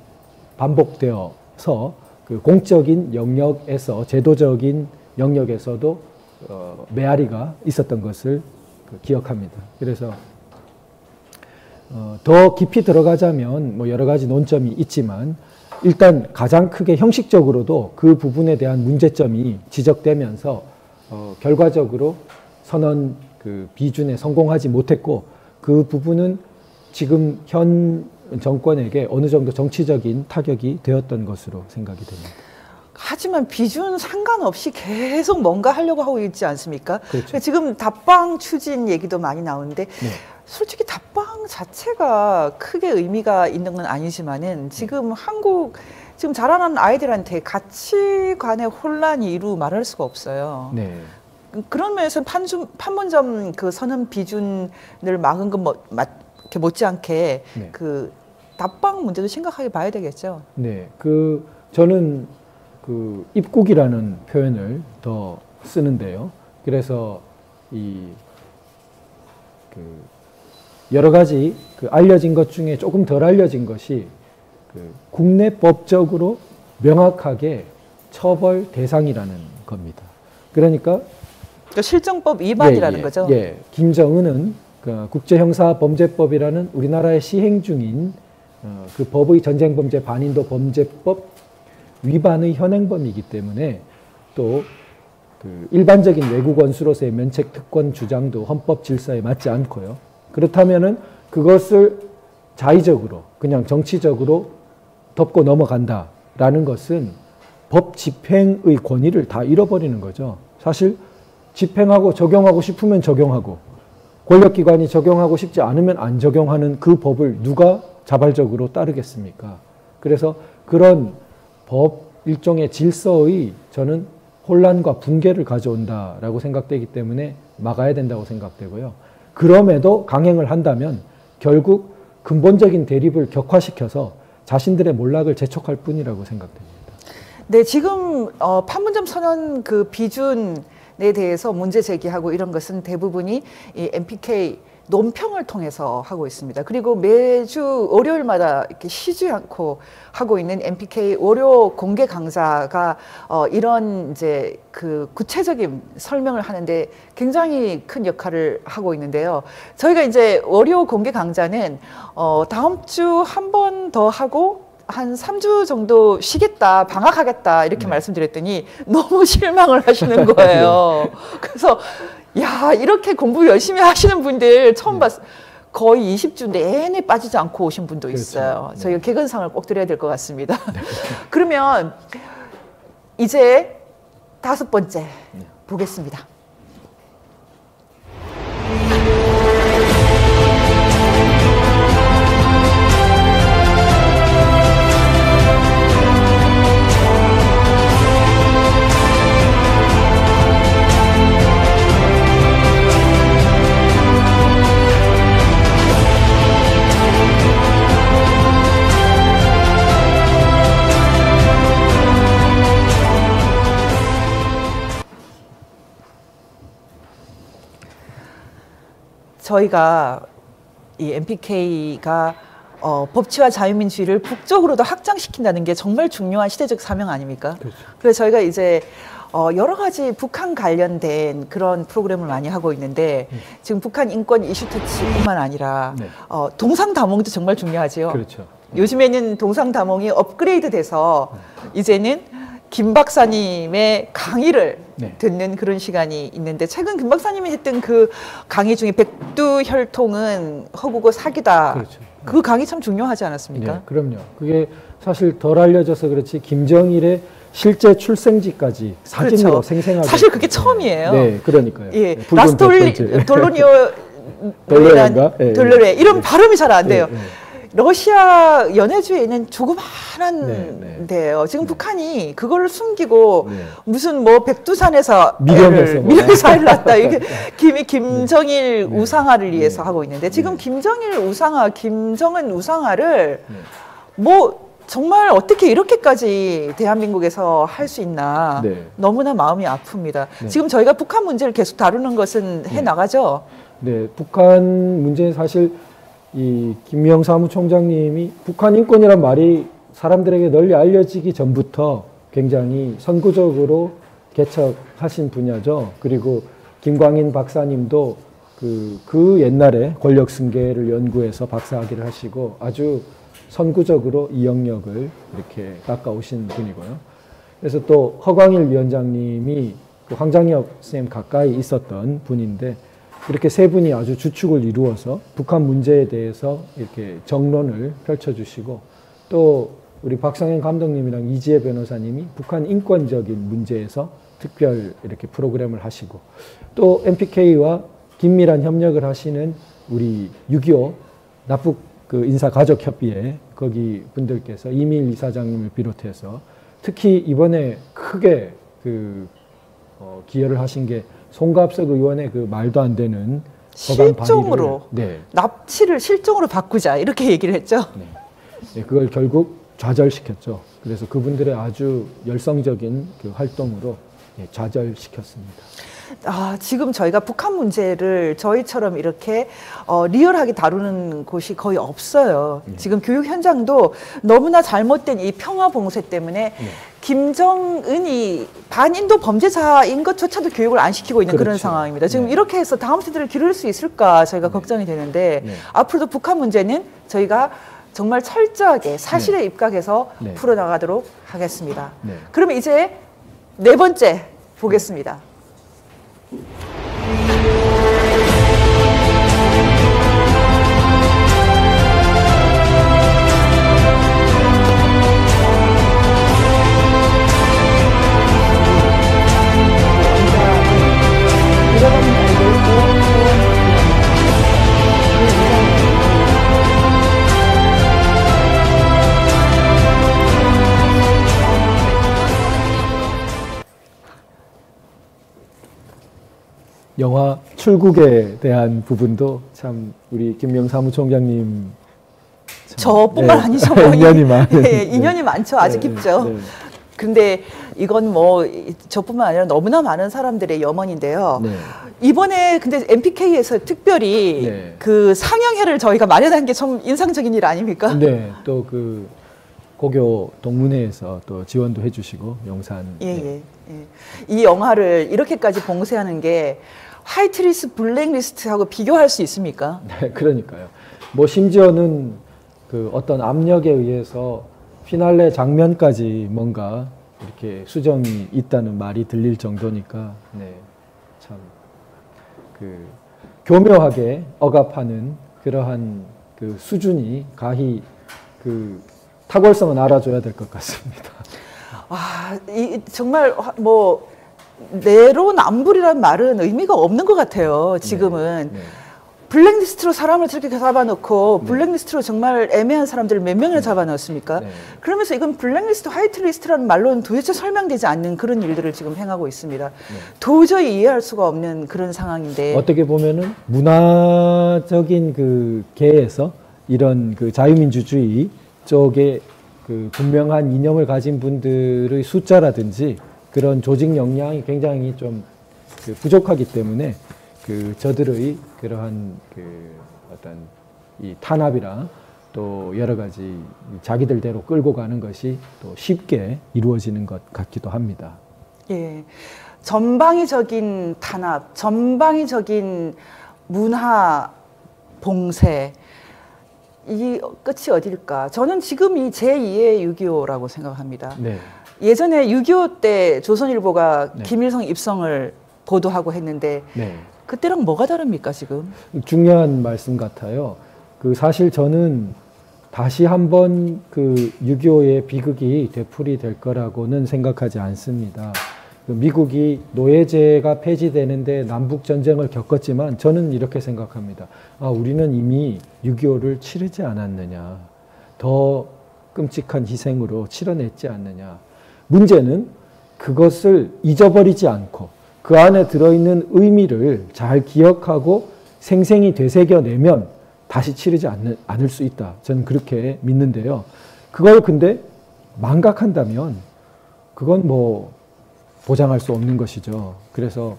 반복되어서 그 공적인 영역에서, 제도적인 영역에서도 메아리가 있었던 것을 기억합니다. 그래서 더 깊이 들어가자면 뭐 여러 가지 논점이 있지만, 일단 가장 크게 형식적으로도 그 부분에 대한 문제점이 지적되면서 결과적으로 선언 그 비준에 성공하지 못했고, 그 부분은 지금 현 정권에게 어느 정도 정치적인 타격이 되었던 것으로 생각이 됩니다. 하지만 비준 상관없이 계속 뭔가 하려고 하고 있지 않습니까? 그렇죠. 지금 답방 추진 얘기도 많이 나오는데, 네. 솔직히 답방 자체가 크게 의미가 있는 건 아니지만은 지금 한국 지금 자라나는 아이들한테 가치관의 혼란이 이루 말할 수가 없어요. 네. 그런 면에서 판문점 그 선언 비준을 막은 건 이렇게 못지않게 네. 그 답방 문제도 심각하게 봐야 되겠죠. 네. 저는 그 입국이라는 표현을 더 쓰는데요. 그래서 여러 가지 알려진 것 중에 조금 덜 알려진 것이 국내법적으로 명확하게 처벌 대상이라는 겁니다. 그러니까 실정법 위반이라는 거죠. 예. 김정은은 국제형사범죄법이라는 우리나라에 시행 중인 그 법의 전쟁범죄 반인도 범죄법 위반의 현행범이기 때문에, 또 일반적인 외국 원수로서의 면책 특권 주장도 헌법 질서에 맞지 않고요. 그렇다면은 그것을 자의적으로 그냥 정치적으로 덮고 넘어간다라는 것은 법 집행의 권위를 다 잃어버리는 거죠. 사실 집행하고 적용하고 싶으면 적용하고, 권력기관이 적용하고 싶지 않으면 안 적용하는 그 법을 누가 자발적으로 따르겠습니까? 그래서 그런 법 일종의 질서의 저는 혼란과 붕괴를 가져온다라고 생각되기 때문에 막아야 된다고 생각되고요. 그럼에도 강행을 한다면 결국 근본적인 대립을 격화시켜서 자신들의 몰락을 재촉할 뿐이라고 생각됩니다. 네, 지금 판문점 선언 그 비준에 대해서 문제 제기하고 이런 것은 대부분이 이 MPK 논평을 통해서 하고 있습니다. 그리고 매주 월요일마다 이렇게 쉬지 않고 하고 있는 MPK 월요 공개 강사가 이런 이제 그 구체적인 설명을 하는데 굉장히 큰 역할을 하고 있는데요. 저희가 이제 월요 공개 강좌는 다음 주 한 번 더 하고 한 3주 정도 쉬겠다, 방학하겠다 이렇게 말씀드렸더니 너무 실망을 하시는 거예요. 그래서 야, 이렇게 공부 열심히 하시는 분들 처음 봤어요. 거의 20주 내내 빠지지 않고 오신 분도 있어요. 그렇죠. 저희가 개근상을 꼭 드려야 될 것 같습니다. 그러면 이제 5번째 보겠습니다. 저희가 이 MPK가 법치와 자유민주주의를 북쪽으로도 확장시킨다는 게 정말 중요한 시대적 사명 아닙니까? 그렇죠. 그래서 저희가 이제 여러 가지 북한 관련된 그런 프로그램을 많이 하고 있는데 지금 북한 인권 이슈 터치뿐만 아니라 동상다몽도 정말 중요하지요. 그렇죠. 요즘에는 동상다몽이 업그레이드 돼서 이제는 김 박사님의 강의를 듣는 그런 시간이 있는데, 최근 김 박사님이 했던 그 강의 중에 백두혈통은 허구고 사기다. 그렇죠. 그 강의 참 중요하지 않았습니까? 네, 그럼요. 그게 사실 덜 알려져서 그렇지 김정일의 실제 출생지까지 사진으로 그렇죠. 생생하게. 사실 그게 처음이에요. 네, 그러니까요. 예, 돌로레 이런 발음이 잘 안 돼요. 러시아 연해주에는 조그마한 데예요. 지금 북한이 그걸 숨기고 무슨 뭐 백두산에서 미련에서 아이를 낳았다. 이게 김정일 우상화를 위해서 하고 있는데, 지금 김정일 우상화, 김정은 우상화를 뭐 정말 어떻게 이렇게까지 대한민국에서 할 수 있나 네. 너무나 마음이 아픕니다. 네. 지금 저희가 북한 문제를 계속 다루는 것은 해나가죠? 네, 북한 문제 사실 이 김명 사무총장님이 북한 인권이란 말이 사람들에게 널리 알려지기 전부터 굉장히 선구적으로 개척하신 분야죠. 그리고 김광인 박사님도 그 옛날에 권력 승계를 연구해서 박사학위를 하시고 아주 선구적으로 이 영역을 이렇게 닦아오신 분이고요. 그래서 또 허광일 위원장님이 그 황장엽 선생님 가까이 있었던 분인데 이렇게 세 분이 아주 주축을 이루어서 북한 문제에 대해서 이렇게 정론을 펼쳐주시고 또 우리 박상현 감독님이랑 이지혜 변호사님이 북한 인권적인 문제에서 특별 이렇게 프로그램을 하시고 또 MPK와 긴밀한 협력을 하시는 우리 6.25 납북 그 인사가족협의회 거기 분들께서 이미일 이사장님을 비롯해서 특히 이번에 크게 기여를 하신 게 송갑석 의원의 그 말도 안 되는 실종으로 네. 납치를 실종으로 바꾸자 이렇게 얘기를 했죠. 네. 네, 그걸 결국 좌절시켰죠. 그래서 그분들의 아주 열성적인 그 활동으로 좌절시켰습니다. 지금 저희가 북한 문제를 저희처럼 이렇게 리얼하게 다루는 곳이 거의 없어요. 지금 교육 현장도 너무나 잘못된 이 평화 봉쇄 때문에 김정은이 반인도 범죄자인 것조차도 교육을 안 시키고 있는 그런 상황입니다. 지금 이렇게 해서 다음 세대를 기를 수 있을까 저희가 걱정이 되는데 앞으로도 북한 문제는 저희가 정말 철저하게 사실에 입각해서 풀어나가도록 하겠습니다. 그러면 이제 네 번째 보겠습니다. 영화 출국에 대한 부분도 참 우리 김명 사무총장님 저뿐만 아니죠. 인연이 많은 인연이 많죠. 아주 깊죠. 근데 이건 뭐 저뿐만 아니라 너무나 많은 사람들의 염원인데요. 이번에 근데 MPK에서 특별히 그 상영회를 저희가 마련한 게 좀 인상적인 일 아닙니까? 네, 또 그 고교 동문회에서 또 지원도 해주시고 용산. 이 영화를 이렇게까지 봉쇄하는 게 화이트리스트, 블랙리스트하고 비교할 수 있습니까? 네, 그러니까요. 뭐 심지어는 그 어떤 압력에 의해서 피날레 장면까지 뭔가 이렇게 수정이 있다는 말이 들릴 정도니까, 참 그 교묘하게 억압하는 그러한 그 수준이 가히 그 탁월성은 알아줘야 될 것 같습니다. 정말 뭐 내로남불이란 말은 의미가 없는 것 같아요. 지금은 블랙리스트로 사람을 저렇게 잡아놓고 블랙리스트로 정말 애매한 사람들을 몇 명이나 잡아넣었습니까? 그러면서 이건 블랙리스트, 화이트리스트라는 말로는 도대체 설명되지 않는 그런 일들을 지금 행하고 있습니다. 도저히 이해할 수가 없는 그런 상황인데 어떻게 보면은 문화적인 그 계에서 이런 그 자유민주주의 쪽에 그 분명한 이념을 가진 분들의 숫자라든지 그런 조직 역량이 굉장히 좀 그 부족하기 때문에 그 저들의 그러한 그 어떤 이 탄압이랑 또 여러 가지 자기들대로 끌고 가는 것이 또 쉽게 이루어지는 것 같기도 합니다. 전방위적인 탄압, 전방위적인 문화 봉쇄, 이 끝이 어딜까? 저는 지금 이 제2의 6.25라고 생각합니다. 예전에 6.25 때 조선일보가 김일성 입성을 보도하고 했는데 그때랑 뭐가 다릅니까 지금? 중요한 말씀 같아요. 그 사실 저는 다시 한번 그 6.25의 비극이 되풀이될 거라고는 생각하지 않습니다. 미국이 노예제가 폐지되는데 남북전쟁을 겪었지만 저는 이렇게 생각합니다. 우리는 이미 6.25를 치르지 않았느냐. 더 끔찍한 희생으로 치러냈지 않느냐. 문제는 그것을 잊어버리지 않고 그 안에 들어있는 의미를 잘 기억하고 생생히 되새겨내면 다시 치르지 않을 수 있다. 저는 그렇게 믿는데요. 그걸 근데 망각한다면 그건 뭐 보장할 수 없는 것이죠. 그래서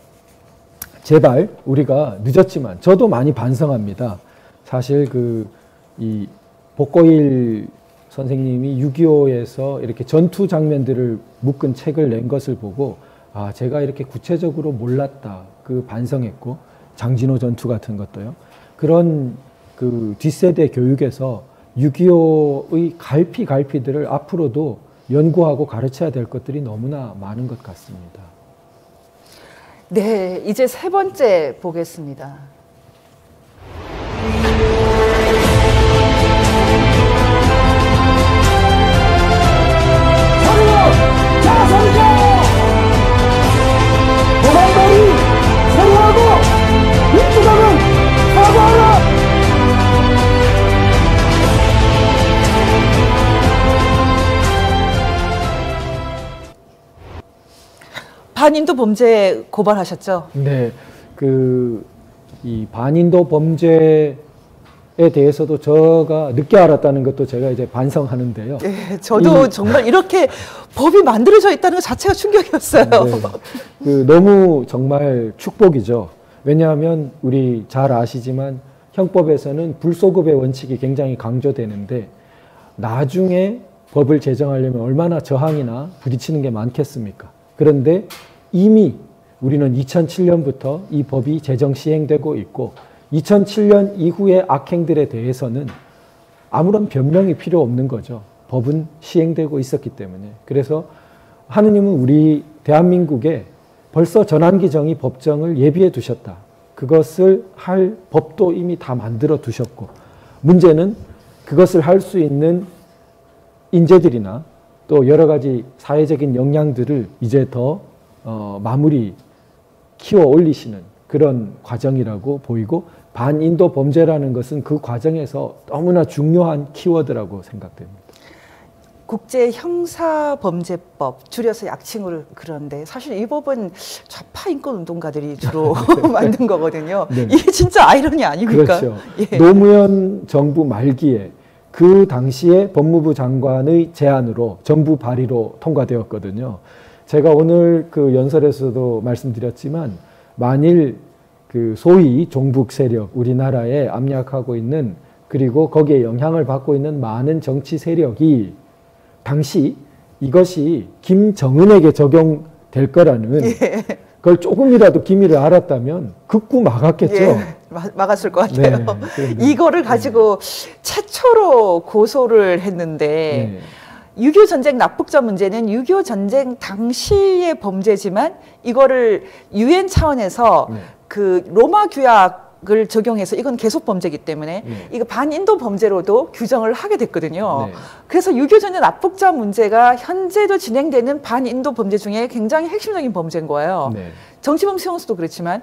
제발 우리가 늦었지만 저도 많이 반성합니다. 사실 이 복고일 선생님이 6.25에서 이렇게 전투 장면들을 묶은 책을 낸 것을 보고 아, 제가 이렇게 구체적으로 몰랐다. 반성했고 장진호 전투 같은 것도요. 그런 뒷세대 교육에서 6.25의 갈피들을 앞으로도 연구하고 가르쳐야 될 것들이 너무나 많은 것 같습니다. 네, 이제 세 번째 보겠습니다. 도망다리 서로하고 민주당은 사과하라! 반인도 범죄 고발하셨죠? 네, 이 반인도 범죄에 대해서도 제가 늦게 알았다는 것도 제가 이제 반성하는데요. 네, 저도 정말 이렇게 법이 만들어져 있다는 것 자체가 충격이었어요. 네, 너무 정말 축복이죠. 왜냐하면 우리 잘 아시지만 형법에서는 불소급의 원칙이 굉장히 강조되는데 나중에 법을 제정하려면 얼마나 저항이나 부딪히는 게 많겠습니까? 그런데 이미 우리는 2007년부터 이 법이 제정 시행되고 있고 2007년 이후의 악행들에 대해서는 아무런 변명이 필요 없는 거죠. 법은 시행되고 있었기 때문에. 그래서 하느님은 우리 대한민국에 벌써 전환기정이 법정을 예비해 두셨다. 그것을 할 법도 이미 다 만들어 두셨고 문제는 그것을 할 수 있는 인재들이나 또 여러 가지 사회적인 역량들을 이제 더 마무리 키워 올리시는 그런 과정이라고 보이고 반인도 범죄라는 것은 그 과정에서 너무나 중요한 키워드라고 생각됩니다. 국제형사범죄법, 줄여서 약칭을 그런데 사실 이 법은 좌파 인권운동가들이 주로 만든 거거든요. 네. 이게 진짜 아이러니 아닙니까? 그렇죠. 예. 노무현 정부 말기에 그 당시에 법무부 장관의 제안으로 정부 발의로 통과되었거든요. 제가 오늘 연설에서도 말씀드렸지만 만일 소위 종북 세력, 우리나라에 압력하고 있는 그리고 거기에 영향을 받고 있는 많은 정치 세력이 당시 이것이 김정은에게 적용될 거라는 그걸 조금이라도 기미를 알았다면 극구 막았겠죠. 예, 막았을 것 같아요. 네, 이거를 가지고 최초로 고소를 했는데 6.25 전쟁 납북자 문제는 6.25 전쟁 당시의 범죄지만 이거를 유엔 차원에서 로마 규약을 적용해서 이건 계속 범죄이기 때문에 이거 반인도 범죄로도 규정을 하게 됐거든요. 그래서 6.25 전쟁 납북자 문제가 현재도 진행되는 반인도 범죄 중에 굉장히 핵심적인 범죄인 거예요. 정치범 수용수도 그렇지만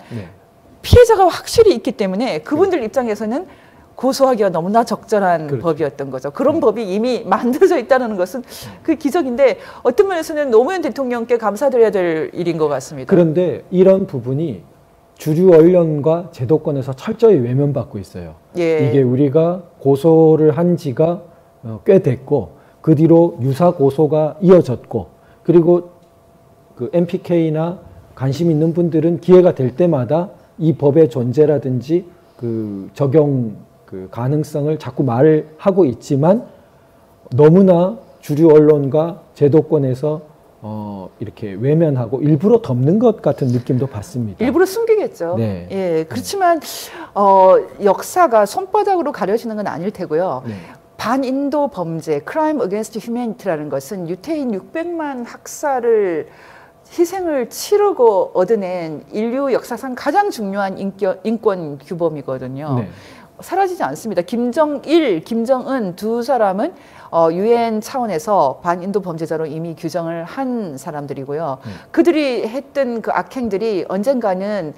피해자가 확실히 있기 때문에 그분들 입장에서는 고소하기가 너무나 적절한 법이었던 거죠. 그런 법이 이미 만들어져 있다는 것은 그 기적인데 어떤 면에서는 노무현 대통령께 감사드려야 될 일인 것 같습니다. 그런데 이런 부분이 주류 언론과 제도권에서 철저히 외면받고 있어요. 이게 우리가 고소를 한 지가 꽤 됐고 그 뒤로 유사 고소가 이어졌고 그리고 MPK나 관심 있는 분들은 기회가 될 때마다 이 법의 존재라든지 적용 가능성을 자꾸 말하고 있지만 너무나 주류 언론과 제도권에서 이렇게 외면하고 일부러 덮는 것 같은 느낌도 받습니다. 일부러 숨기겠죠. 네. 예, 그렇지만 역사가 손바닥으로 가려지는 건 아닐 테고요. 반인도 범죄, Crime Against Humanity라는 것은 유태인 600만 학살을 희생을 치르고 얻어낸 인류 역사상 가장 중요한 인권 규범이거든요. 사라지지 않습니다. 김정일, 김정은 두 사람은 유엔 차원에서 반인도 범죄자로 이미 규정을 한 사람들이고요. 그들이 했던 그 악행들이 언젠가는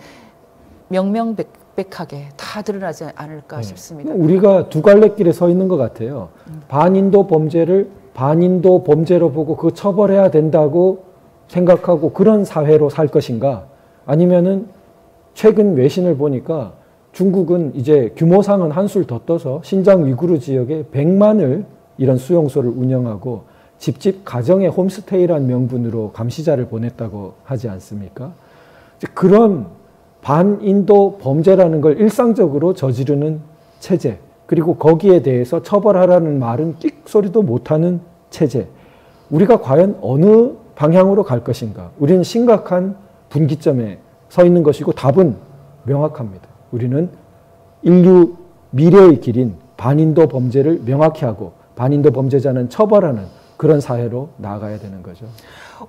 명명백백하게 다 드러나지 않을까 싶습니다. 우리가 두 갈래길에 서 있는 것 같아요. 반인도 범죄를 반인도 범죄로 보고 그 처벌해야 된다고 생각하고 그런 사회로 살 것인가? 아니면은 최근 외신을 보니까 중국은 이제 규모상은 한술 더 떠서 신장 위구르 지역에 100만을 이런 수용소를 운영하고 집집 가정에 홈스테이란 명분으로 감시자를 보냈다고 하지 않습니까? 그런 반인도 범죄라는 걸 일상적으로 저지르는 체제, 그리고 거기에 대해서 처벌하라는 말은 끽 소리도 못하는 체제, 우리가 과연 어느 방향으로 갈 것인가? 우리는 심각한 분기점에 서 있는 것이고 답은 명확합니다. 우리는 인류 미래의 길인 반인도 범죄를 명확히 하고 반인도 범죄자는 처벌하는 그런 사회로 나아가야 되는 거죠.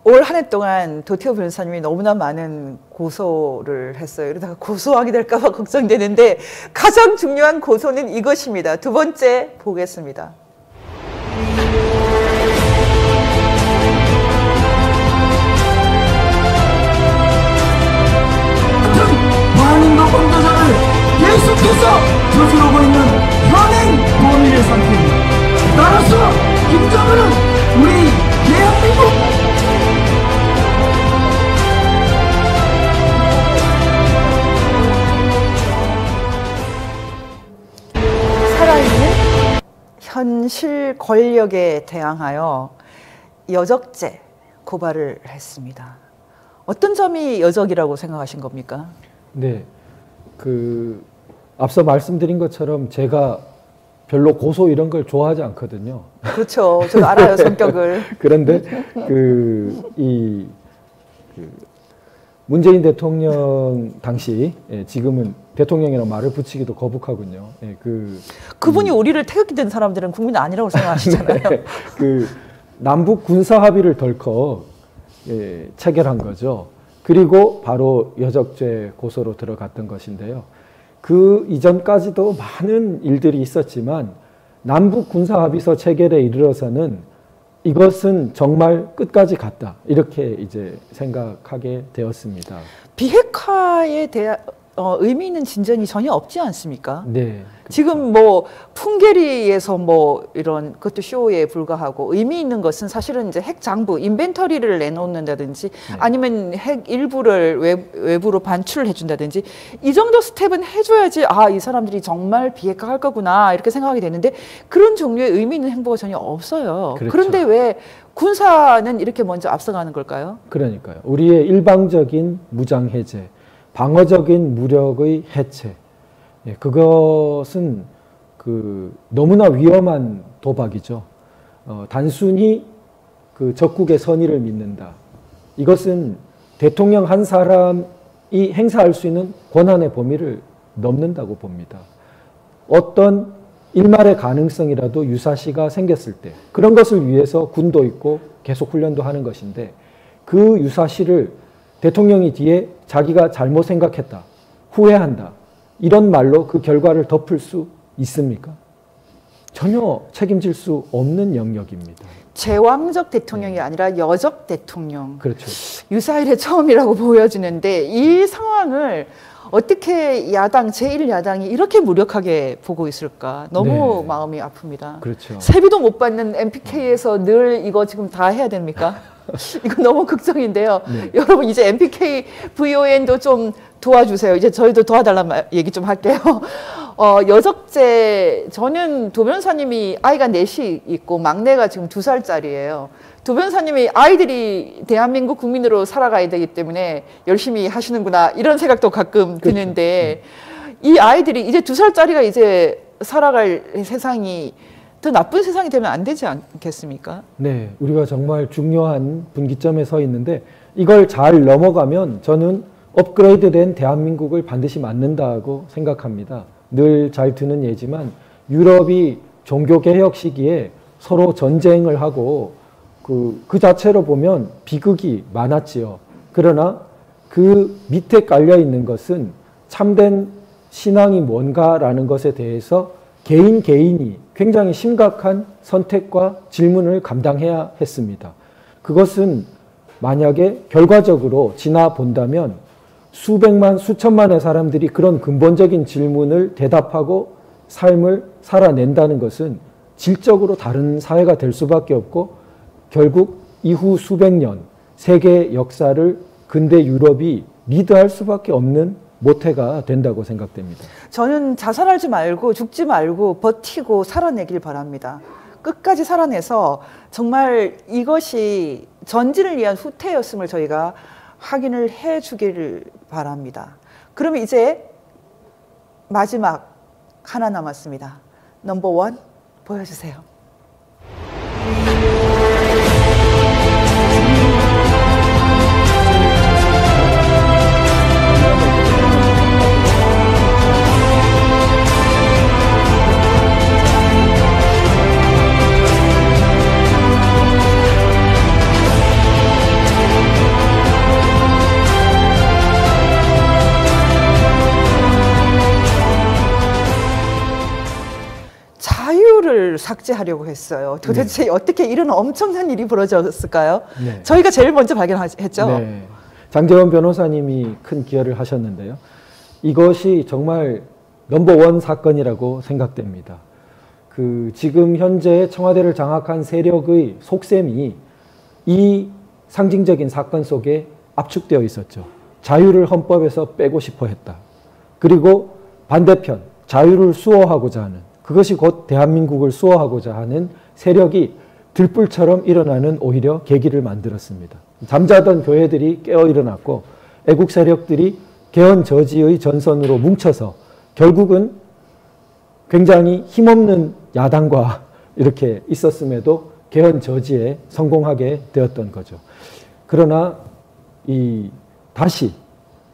올 한 해 동안 도태우 변호사님이 너무나 많은 고소를 했어요. 이러다가 고소하게 될까 봐 걱정되는데 가장 중요한 고소는 이것입니다. 두 번째 보겠습니다. 반인도 범죄자를 계속해서 저지르고 있는 현행 범죄 상태입니다. 따라서 김정은은 우리 대한민국 살아있는 현실 권력에 대항하여 여적죄 고발을 했습니다. 어떤 점이 여적이라고 생각하신 겁니까? 네, 앞서 말씀드린 것처럼 제가 별로 고소 이런 걸 좋아하지 않거든요. 그렇죠. 저도 알아요, 성격을. 그런데 문재인 대통령 당시, 지금은 대통령이라는 말을 붙이기도 거북하군요. 그분이 우리를 태극기 든 사람들은 국민 아니라고 생각하시잖아요. 네, 남북 군사 합의를 덜컥 체결한 거죠. 그리고 바로 여적죄 고소로 들어갔던 것인데요. 그 이전까지도 많은 일들이 있었지만 남북 군사 합의서 체결에 이르러서는 이것은 정말 끝까지 갔다, 이렇게 이제 생각하게 되었습니다. 비핵화에 대한 의미 있는 진전이 전혀 없지 않습니까? 네. 그렇죠. 지금 뭐 풍계리에서 뭐 이런 그것도 쇼에 불과하고 의미 있는 것은 사실은 이제 핵 장부 인벤터리를 내놓는다든지 네. 아니면 핵 일부를 외부로 반출을 해준다든지 이 정도 스텝은 해줘야지 이 사람들이 정말 비핵화 할 거구나 이렇게 생각하게 되는데 그런 종류의 의미 있는 행보가 전혀 없어요. 그렇죠. 그런데 왜 군사는 이렇게 먼저 앞서가는 걸까요? 그러니까요. 우리의 일방적인 무장 해제, 방어적인 무력의 해체, 그것은 너무나 위험한 도박이죠. 단순히 적국의 선의를 믿는다. 이것은 대통령 한 사람이 행사할 수 있는 권한의 범위를 넘는다고 봅니다. 어떤 일말의 가능성이라도 유사시가 생겼을 때 그런 것을 위해서 군도 있고 계속 훈련도 하는 것인데 그 유사시를 대통령이 뒤에 자기가 잘못 생각했다, 후회한다, 이런 말로 그 결과를 덮을 수 있습니까? 전혀 책임질 수 없는 영역입니다. 제왕적 대통령이 아니라 여적 대통령. 그렇죠. 유사일의 처음이라고 보여지는데 이 상황을 어떻게 제1야당이 이렇게 무력하게 보고 있을까? 너무 네. 마음이 아픕니다. 그렇죠. 세비도 못 받는 MPK에서 늘 이거 지금 다 해야 됩니까? 이거 너무 걱정인데요. 네. 여러분 이제 MPK VON도 좀 도와주세요. 이제 저희도 도와달라는 얘기 좀 할게요. 여적죄, 저는 도 변호사님이 아이가 넷이 있고 막내가 지금 2살짜리예요. 도 변호사님이 아이들이 대한민국 국민으로 살아가야 되기 때문에 열심히 하시는구나 이런 생각도 가끔 그렇죠. 드는데 이 아이들이 이제 2살짜리가 이제 살아갈 세상이 더 나쁜 세상이 되면 안 되지 않겠습니까? 네, 우리가 정말 중요한 분기점에 서 있는데 이걸 잘 넘어가면 저는 업그레이드된 대한민국을 반드시 만든다고 생각합니다. 늘 잘 드는 예지만 유럽이 종교개혁 시기에 서로 전쟁을 하고 그 자체로 보면 비극이 많았지요. 그러나 그 밑에 깔려 있는 것은 참된 신앙이 뭔가라는 것에 대해서 개인이 굉장히 심각한 선택과 질문을 감당해야 했습니다. 그것은 만약에 결과적으로 지나 본다면 수백만, 수천만의 사람들이 그런 근본적인 질문을 대답하고 삶을 살아낸다는 것은 질적으로 다른 사회가 될 수밖에 없고 결국 이후 수백 년 세계 역사를 근대 유럽이 리드할 수밖에 없는 모태가 된다고 생각됩니다. 저는 자살하지 말고 죽지 말고 버티고 살아내길 바랍니다. 끝까지 살아내서 정말 이것이 전진을 위한 후퇴였음을 저희가 확인을 해 주기를 바랍니다. 그러면 이제 마지막 하나 남았습니다. 넘버 원 보여주세요. 자유를 삭제하려고 했어요. 도대체 어떻게 이런 엄청난 일이 벌어졌을까요? 네. 저희가 제일 먼저 발견했죠. 네. 장재원 변호사님이 큰 기여를 하셨는데요. 이것이 정말 넘버원 사건이라고 생각됩니다. 지금 현재 청와대를 장악한 세력의 속셈이 이 상징적인 사건 속에 압축되어 있었죠. 자유를 헌법에서 빼고 싶어 했다. 그리고 반대편, 자유를 수호하고자 하는, 그것이 곧 대한민국을 수호하고자 하는 세력이 들불처럼 일어나는 오히려 계기를 만들었습니다. 잠자던 교회들이 깨어 일어났고 애국 세력들이 개헌 저지의 전선으로 뭉쳐서 결국은 굉장히 힘없는 야당과 이렇게 있었음에도 개헌 저지에 성공하게 되었던 거죠. 그러나 다시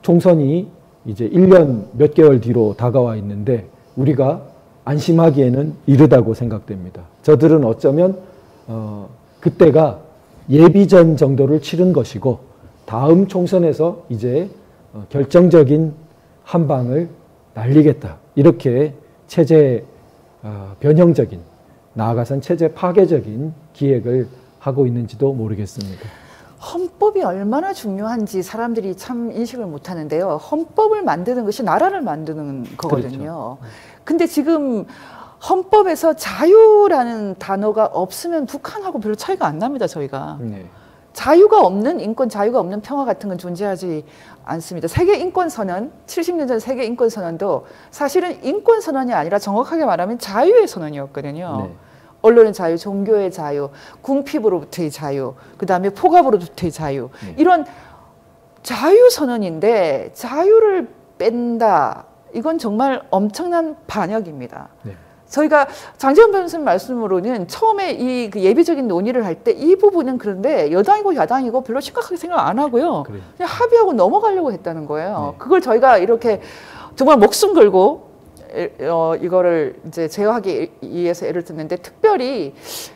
총선이 이제 1년 몇 개월 뒤로 다가와 있는데 우리가 안심하기에는 이르다고 생각됩니다. 저들은 어쩌면 그때가 예비전 정도를 치른 것이고 다음 총선에서 이제 결정적인 한 방을 날리겠다. 이렇게 체제 변형적인, 나아가선 체제 파괴적인 기획을 하고 있는지도 모르겠습니다. 헌법이 얼마나 중요한지 사람들이 참 인식을 못하는데요. 헌법을 만드는 것이 나라를 만드는 거거든요. 그렇죠. 근데 지금 헌법에서 자유라는 단어가 없으면 북한하고 별로 차이가 안 납니다, 저희가. 네. 자유가 없는 인권, 자유가 없는 평화 같은 건 존재하지 않습니다. 세계인권선언, 70년 전 세계인권선언도 사실은 인권선언이 아니라 정확하게 말하면 자유의 선언이었거든요. 네. 언론의 자유, 종교의 자유, 궁핍으로부터의 자유, 그 다음에 포갑으로부터의 자유. 이런 자유선언인데 자유를 뺀다. 이건 정말 엄청난 반역입니다. 네. 저희가 장재원 변호사님 말씀으로는 처음에 그 예비적인 논의를 할 때 이 부분은 그런데 여당이고 야당이고 별로 심각하게 생각 안 하고요. 그래요. 그냥 합의하고 넘어가려고 했다는 거예요. 네. 그걸 저희가 이렇게 정말 목숨 걸고 이거를 이제 제어하기 위해서 애를 듣는데 특별히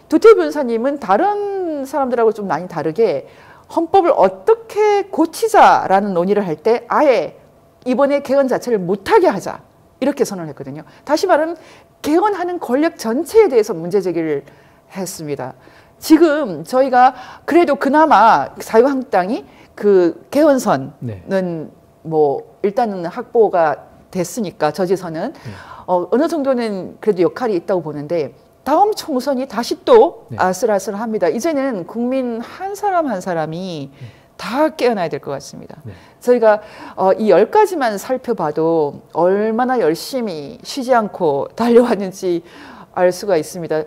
도태우 변호사님은 다른 사람들하고 좀 많이 다르게 헌법을 어떻게 고치자라는 논의를 할 때 아예 이번에 개헌 자체를 못하게 하자 이렇게 선언을 했거든요. 다시 말하면 개헌하는 권력 전체에 대해서 문제 제기를 했습니다. 지금 저희가 그래도 그나마 자유한국당이 그 개헌선은 네. 뭐 일단은 확보가 됐으니까 저지선은 어느 정도는 그래도 역할이 있다고 보는데 다음 총선이 다시 또 네. 아슬아슬합니다. 이제는 국민 한 사람 한 사람이 다 깨어나야 될 것 같습니다. 네. 저희가 이 10가지만 살펴봐도 얼마나 열심히 쉬지 않고 달려왔는지 알 수가 있습니다.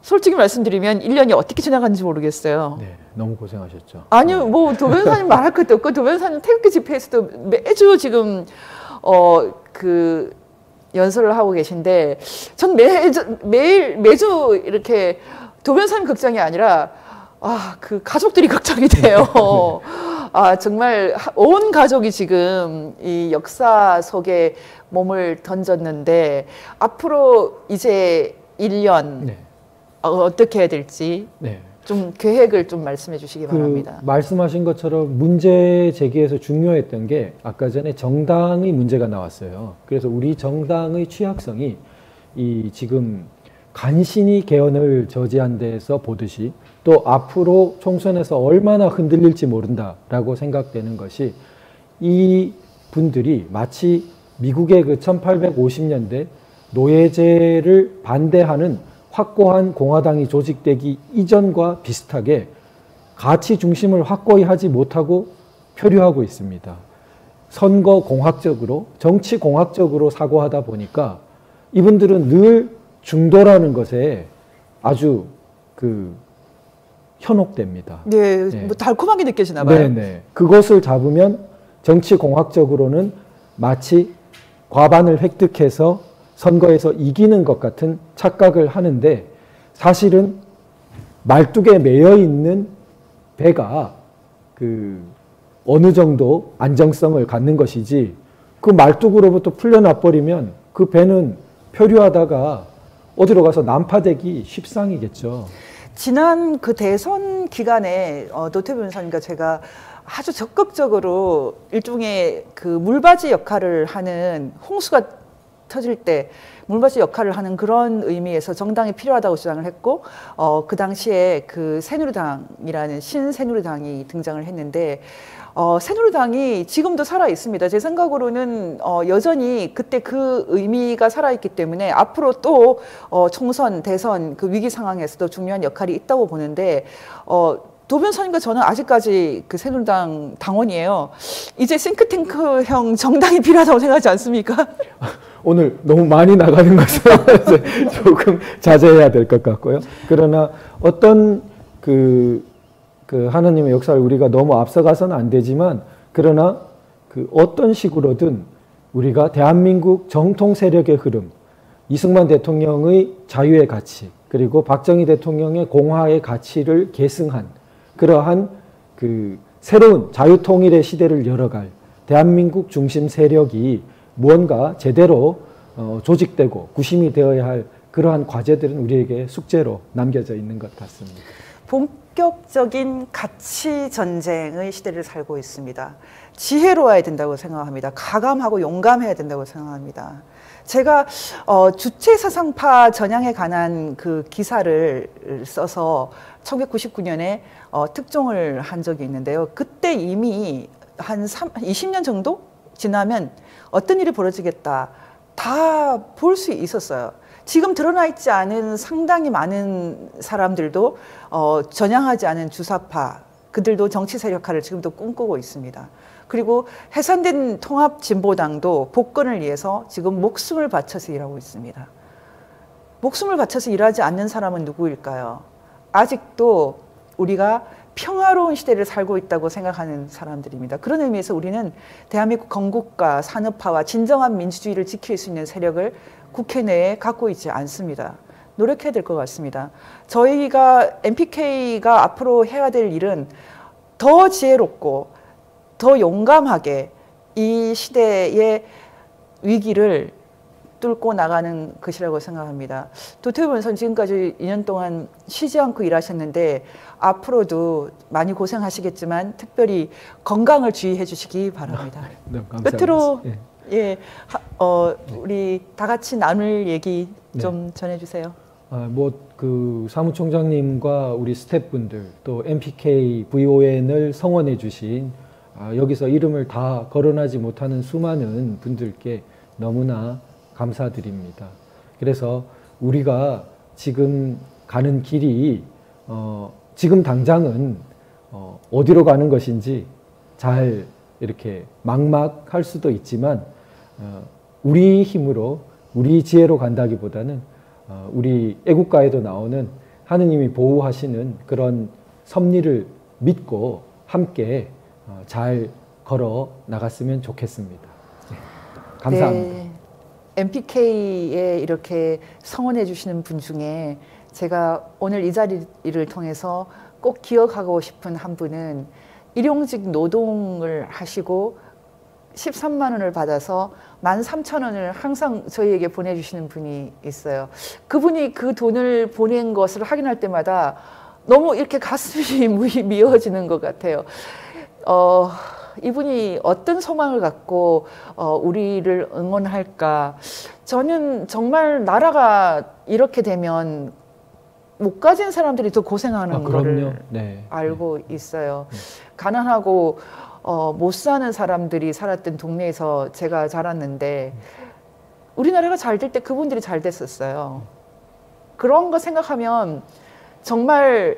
솔직히 말씀드리면 1년이 어떻게 지나갔는지 모르겠어요. 네, 너무 고생하셨죠. 아니요, 뭐 도 변호사님 말할 것도 없고 도 변호사님 태극기 집회에서도 매주 지금 그 연설을 하고 계신데 전 매주 이렇게 도 변호사님 걱정이 아니라 그 가족들이 걱정이 돼요. 정말 온 가족이 지금 이 역사 속에 몸을 던졌는데 앞으로 이제 1년 네. 어떻게 해야 될지 네. 좀 계획을 좀 말씀해 주시기 바랍니다. 말씀하신 것처럼 문제 제기에서 중요했던 게 아까 전에 정당의 문제가 나왔어요. 그래서 우리 정당의 취약성이 지금 간신히 개헌을 저지한 데에서 보듯이 또 앞으로 총선에서 얼마나 흔들릴지 모른다라고 생각되는 것이 이 분들이 마치 미국의 그 1850년대 노예제를 반대하는 확고한 공화당이 조직되기 이전과 비슷하게 가치 중심을 확고히 하지 못하고 표류하고 있습니다. 선거 공학적으로, 정치 공학적으로 사고하다 보니까 이분들은 늘 중도라는 것에 아주 그 현혹됩니다. 네, 네. 뭐 달콤하게 느껴지나 봐요. 네네. 그것을 잡으면 정치공학적으로는 마치 과반을 획득해서 선거에서 이기는 것 같은 착각을 하는데 사실은 말뚝에 매여 있는 배가 그 어느 정도 안정성을 갖는 것이지 그 말뚝으로부터 풀려나 버리면 그 배는 표류하다가 어디로 가서 난파되기 십상이겠죠. 지난 그 대선 기간에 노태우 변호사님과 제가 아주 적극적으로 일종의 그 물바지 역할을 하는 홍수가 터질 때 물바지 역할을 하는 그런 의미에서 정당이 필요하다고 주장을 했고 그 당시에 그 새누리당이라는 신새누리당이 등장을 했는데 새누리당이 지금도 살아 있습니다. 제 생각으로는 여전히 그때 그 의미가 살아 있기 때문에 앞으로 또 총선, 대선 그 위기 상황에서도 중요한 역할이 있다고 보는데 도 변호사님과 저는 아직까지 그 새누리당 당원이에요. 이제 싱크탱크형 정당이 필요하다고 생각하지 않습니까? 오늘 너무 많이 나가는 것은 조금 자제해야 될 것 같고요. 그러나 어떤 그 하나님의 역사를 우리가 너무 앞서가서는 안 되지만 그러나 그 어떤 식으로든 우리가 대한민국 정통 세력의 흐름, 이승만 대통령의 자유의 가치 그리고 박정희 대통령의 공화의 가치를 계승한 그러한 그 새로운 자유통일의 시대를 열어갈 대한민국 중심 세력이 무언가 제대로 조직되고 구심이 되어야 할 그러한 과제들은 우리에게 숙제로 남겨져 있는 것 같습니다. 본격적인 가치 전쟁의 시대를 살고 있습니다. 지혜로워야 된다고 생각합니다. 가감하고 용감해야 된다고 생각합니다. 제가 주체사상파 전향에 관한 그 기사를 써서 1999년에 특종을 한 적이 있는데요. 그때 이미 한 20년 정도 지나면 어떤 일이 벌어지겠다 다 볼 수 있었어요. 지금 드러나 있지 않은 상당히 많은 사람들도 전향하지 않은 주사파 그들도 정치 세력화를 지금도 꿈꾸고 있습니다. 그리고 해산된 통합진보당도 복권을 위해서 지금 목숨을 바쳐서 일하고 있습니다. 목숨을 바쳐서 일하지 않는 사람은 누구일까요? 아직도 우리가 평화로운 시대를 살고 있다고 생각하는 사람들입니다. 그런 의미에서 우리는 대한민국 건국과 산업화와 진정한 민주주의를 지킬 수 있는 세력을 국회 내에 갖고 있지 않습니다. 노력해야 될 것 같습니다. 저희가 MPK가 앞으로 해야 될 일은 더 지혜롭고 더 용감하게 이 시대의 위기를 뚫고 나가는 것이라고 생각합니다. 도태우 변호사님 지금까지 2년 동안 쉬지 않고 일하셨는데 앞으로도 많이 고생하시겠지만 특별히 건강을 주의해 주시기 바랍니다. 네, 감사합니다. 끝으로 예. 우리 다 같이 나눌 얘기 좀 전해주세요. 그 사무총장님과 우리 스태프분들 또 MPK VON을 성원해 주신 여기서 이름을 다 거론하지 못하는 수많은 분들께 너무나 감사드립니다. 그래서 우리가 지금 가는 길이 지금 당장은 어디로 가는 것인지 잘 이렇게 막막할 수도 있지만 우리 힘으로 우리 지혜로 간다기보다는 우리 애국가에도 나오는 하느님이 보호하시는 그런 섭리를 믿고 함께 잘 걸어 나갔으면 좋겠습니다. 네. 감사합니다. 네. MPK에 이렇게 성원해 주시는 분 중에 제가 오늘 이 자리를 통해서 꼭 기억하고 싶은 한 분은 일용직 노동을 하시고 13만 원을 받아서 13,000원을 항상 저희에게 보내주시는 분이 있어요. 그분이 그 돈을 보낸 것을 확인할 때마다 너무 이렇게 가슴이 미어지는 것 같아요. 이분이 어떤 소망을 갖고 우리를 응원할까. 저는 정말 나라가 이렇게 되면 못 가진 사람들이 더 고생하는 거를 알고 있어요. 가난하고 못 사는 사람들이 살았던 동네에서 제가 자랐는데 우리나라가 잘 될 때 그분들이 잘 됐었어요. 그런 거 생각하면 정말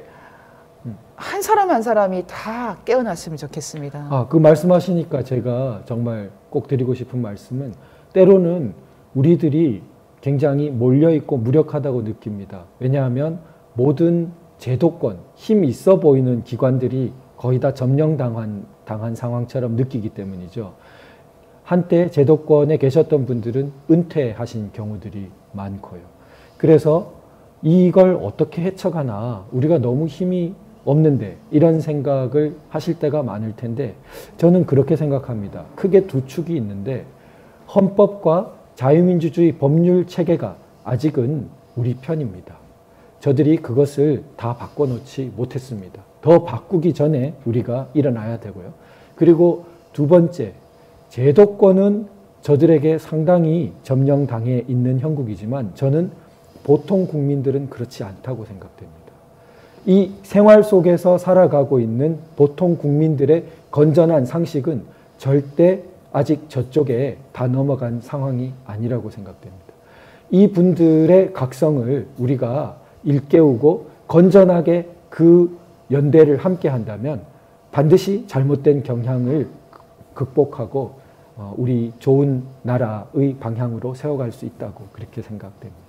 한 사람 한 사람이 다 깨어났으면 좋겠습니다. 그 말씀하시니까 제가 정말 꼭 드리고 싶은 말씀은 때로는 우리들이 굉장히 몰려있고 무력하다고 느낍니다. 왜냐하면 모든 제도권, 힘 있어 보이는 기관들이 거의 다 점령당한 상황처럼 느끼기 때문이죠. 한때 제도권에 계셨던 분들은 은퇴하신 경우들이 많고요. 그래서 이걸 어떻게 헤쳐가나, 우리가 너무 힘이 없는데, 이런 생각을 하실 때가 많을 텐데, 저는 그렇게 생각합니다. 크게 두 축이 있는데, 헌법과 자유민주주의 법률 체계가 아직은 우리 편입니다. 저들이 그것을 다 바꿔놓지 못했습니다. 더 바꾸기 전에 우리가 일어나야 되고요. 그리고 두 번째, 제도권은 저들에게 상당히 점령당해 있는 형국이지만 저는 보통 국민들은 그렇지 않다고 생각됩니다. 이 생활 속에서 살아가고 있는 보통 국민들의 건전한 상식은 절대 아직 저쪽에 다 넘어간 상황이 아니라고 생각됩니다. 이 분들의 각성을 우리가 일깨우고 건전하게 그 연대를 함께 한다면 반드시 잘못된 경향을 극복하고 우리 좋은 나라의 방향으로 세워갈 수 있다고 그렇게 생각됩니다.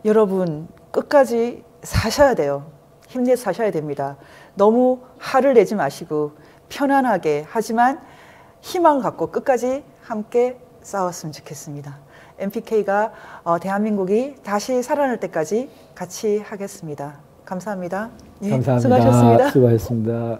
여러분 끝까지 사셔야 돼요. 힘내서 사셔야 됩니다. 너무 화를 내지 마시고 편안하게, 하지만 희망을 갖고 끝까지 함께 싸웠으면 좋겠습니다. MPK가 대한민국이 다시 살아날 때까지 같이 하겠습니다. 감사합니다. 감사합니다. 수고하셨습니다. 수고하셨습니다.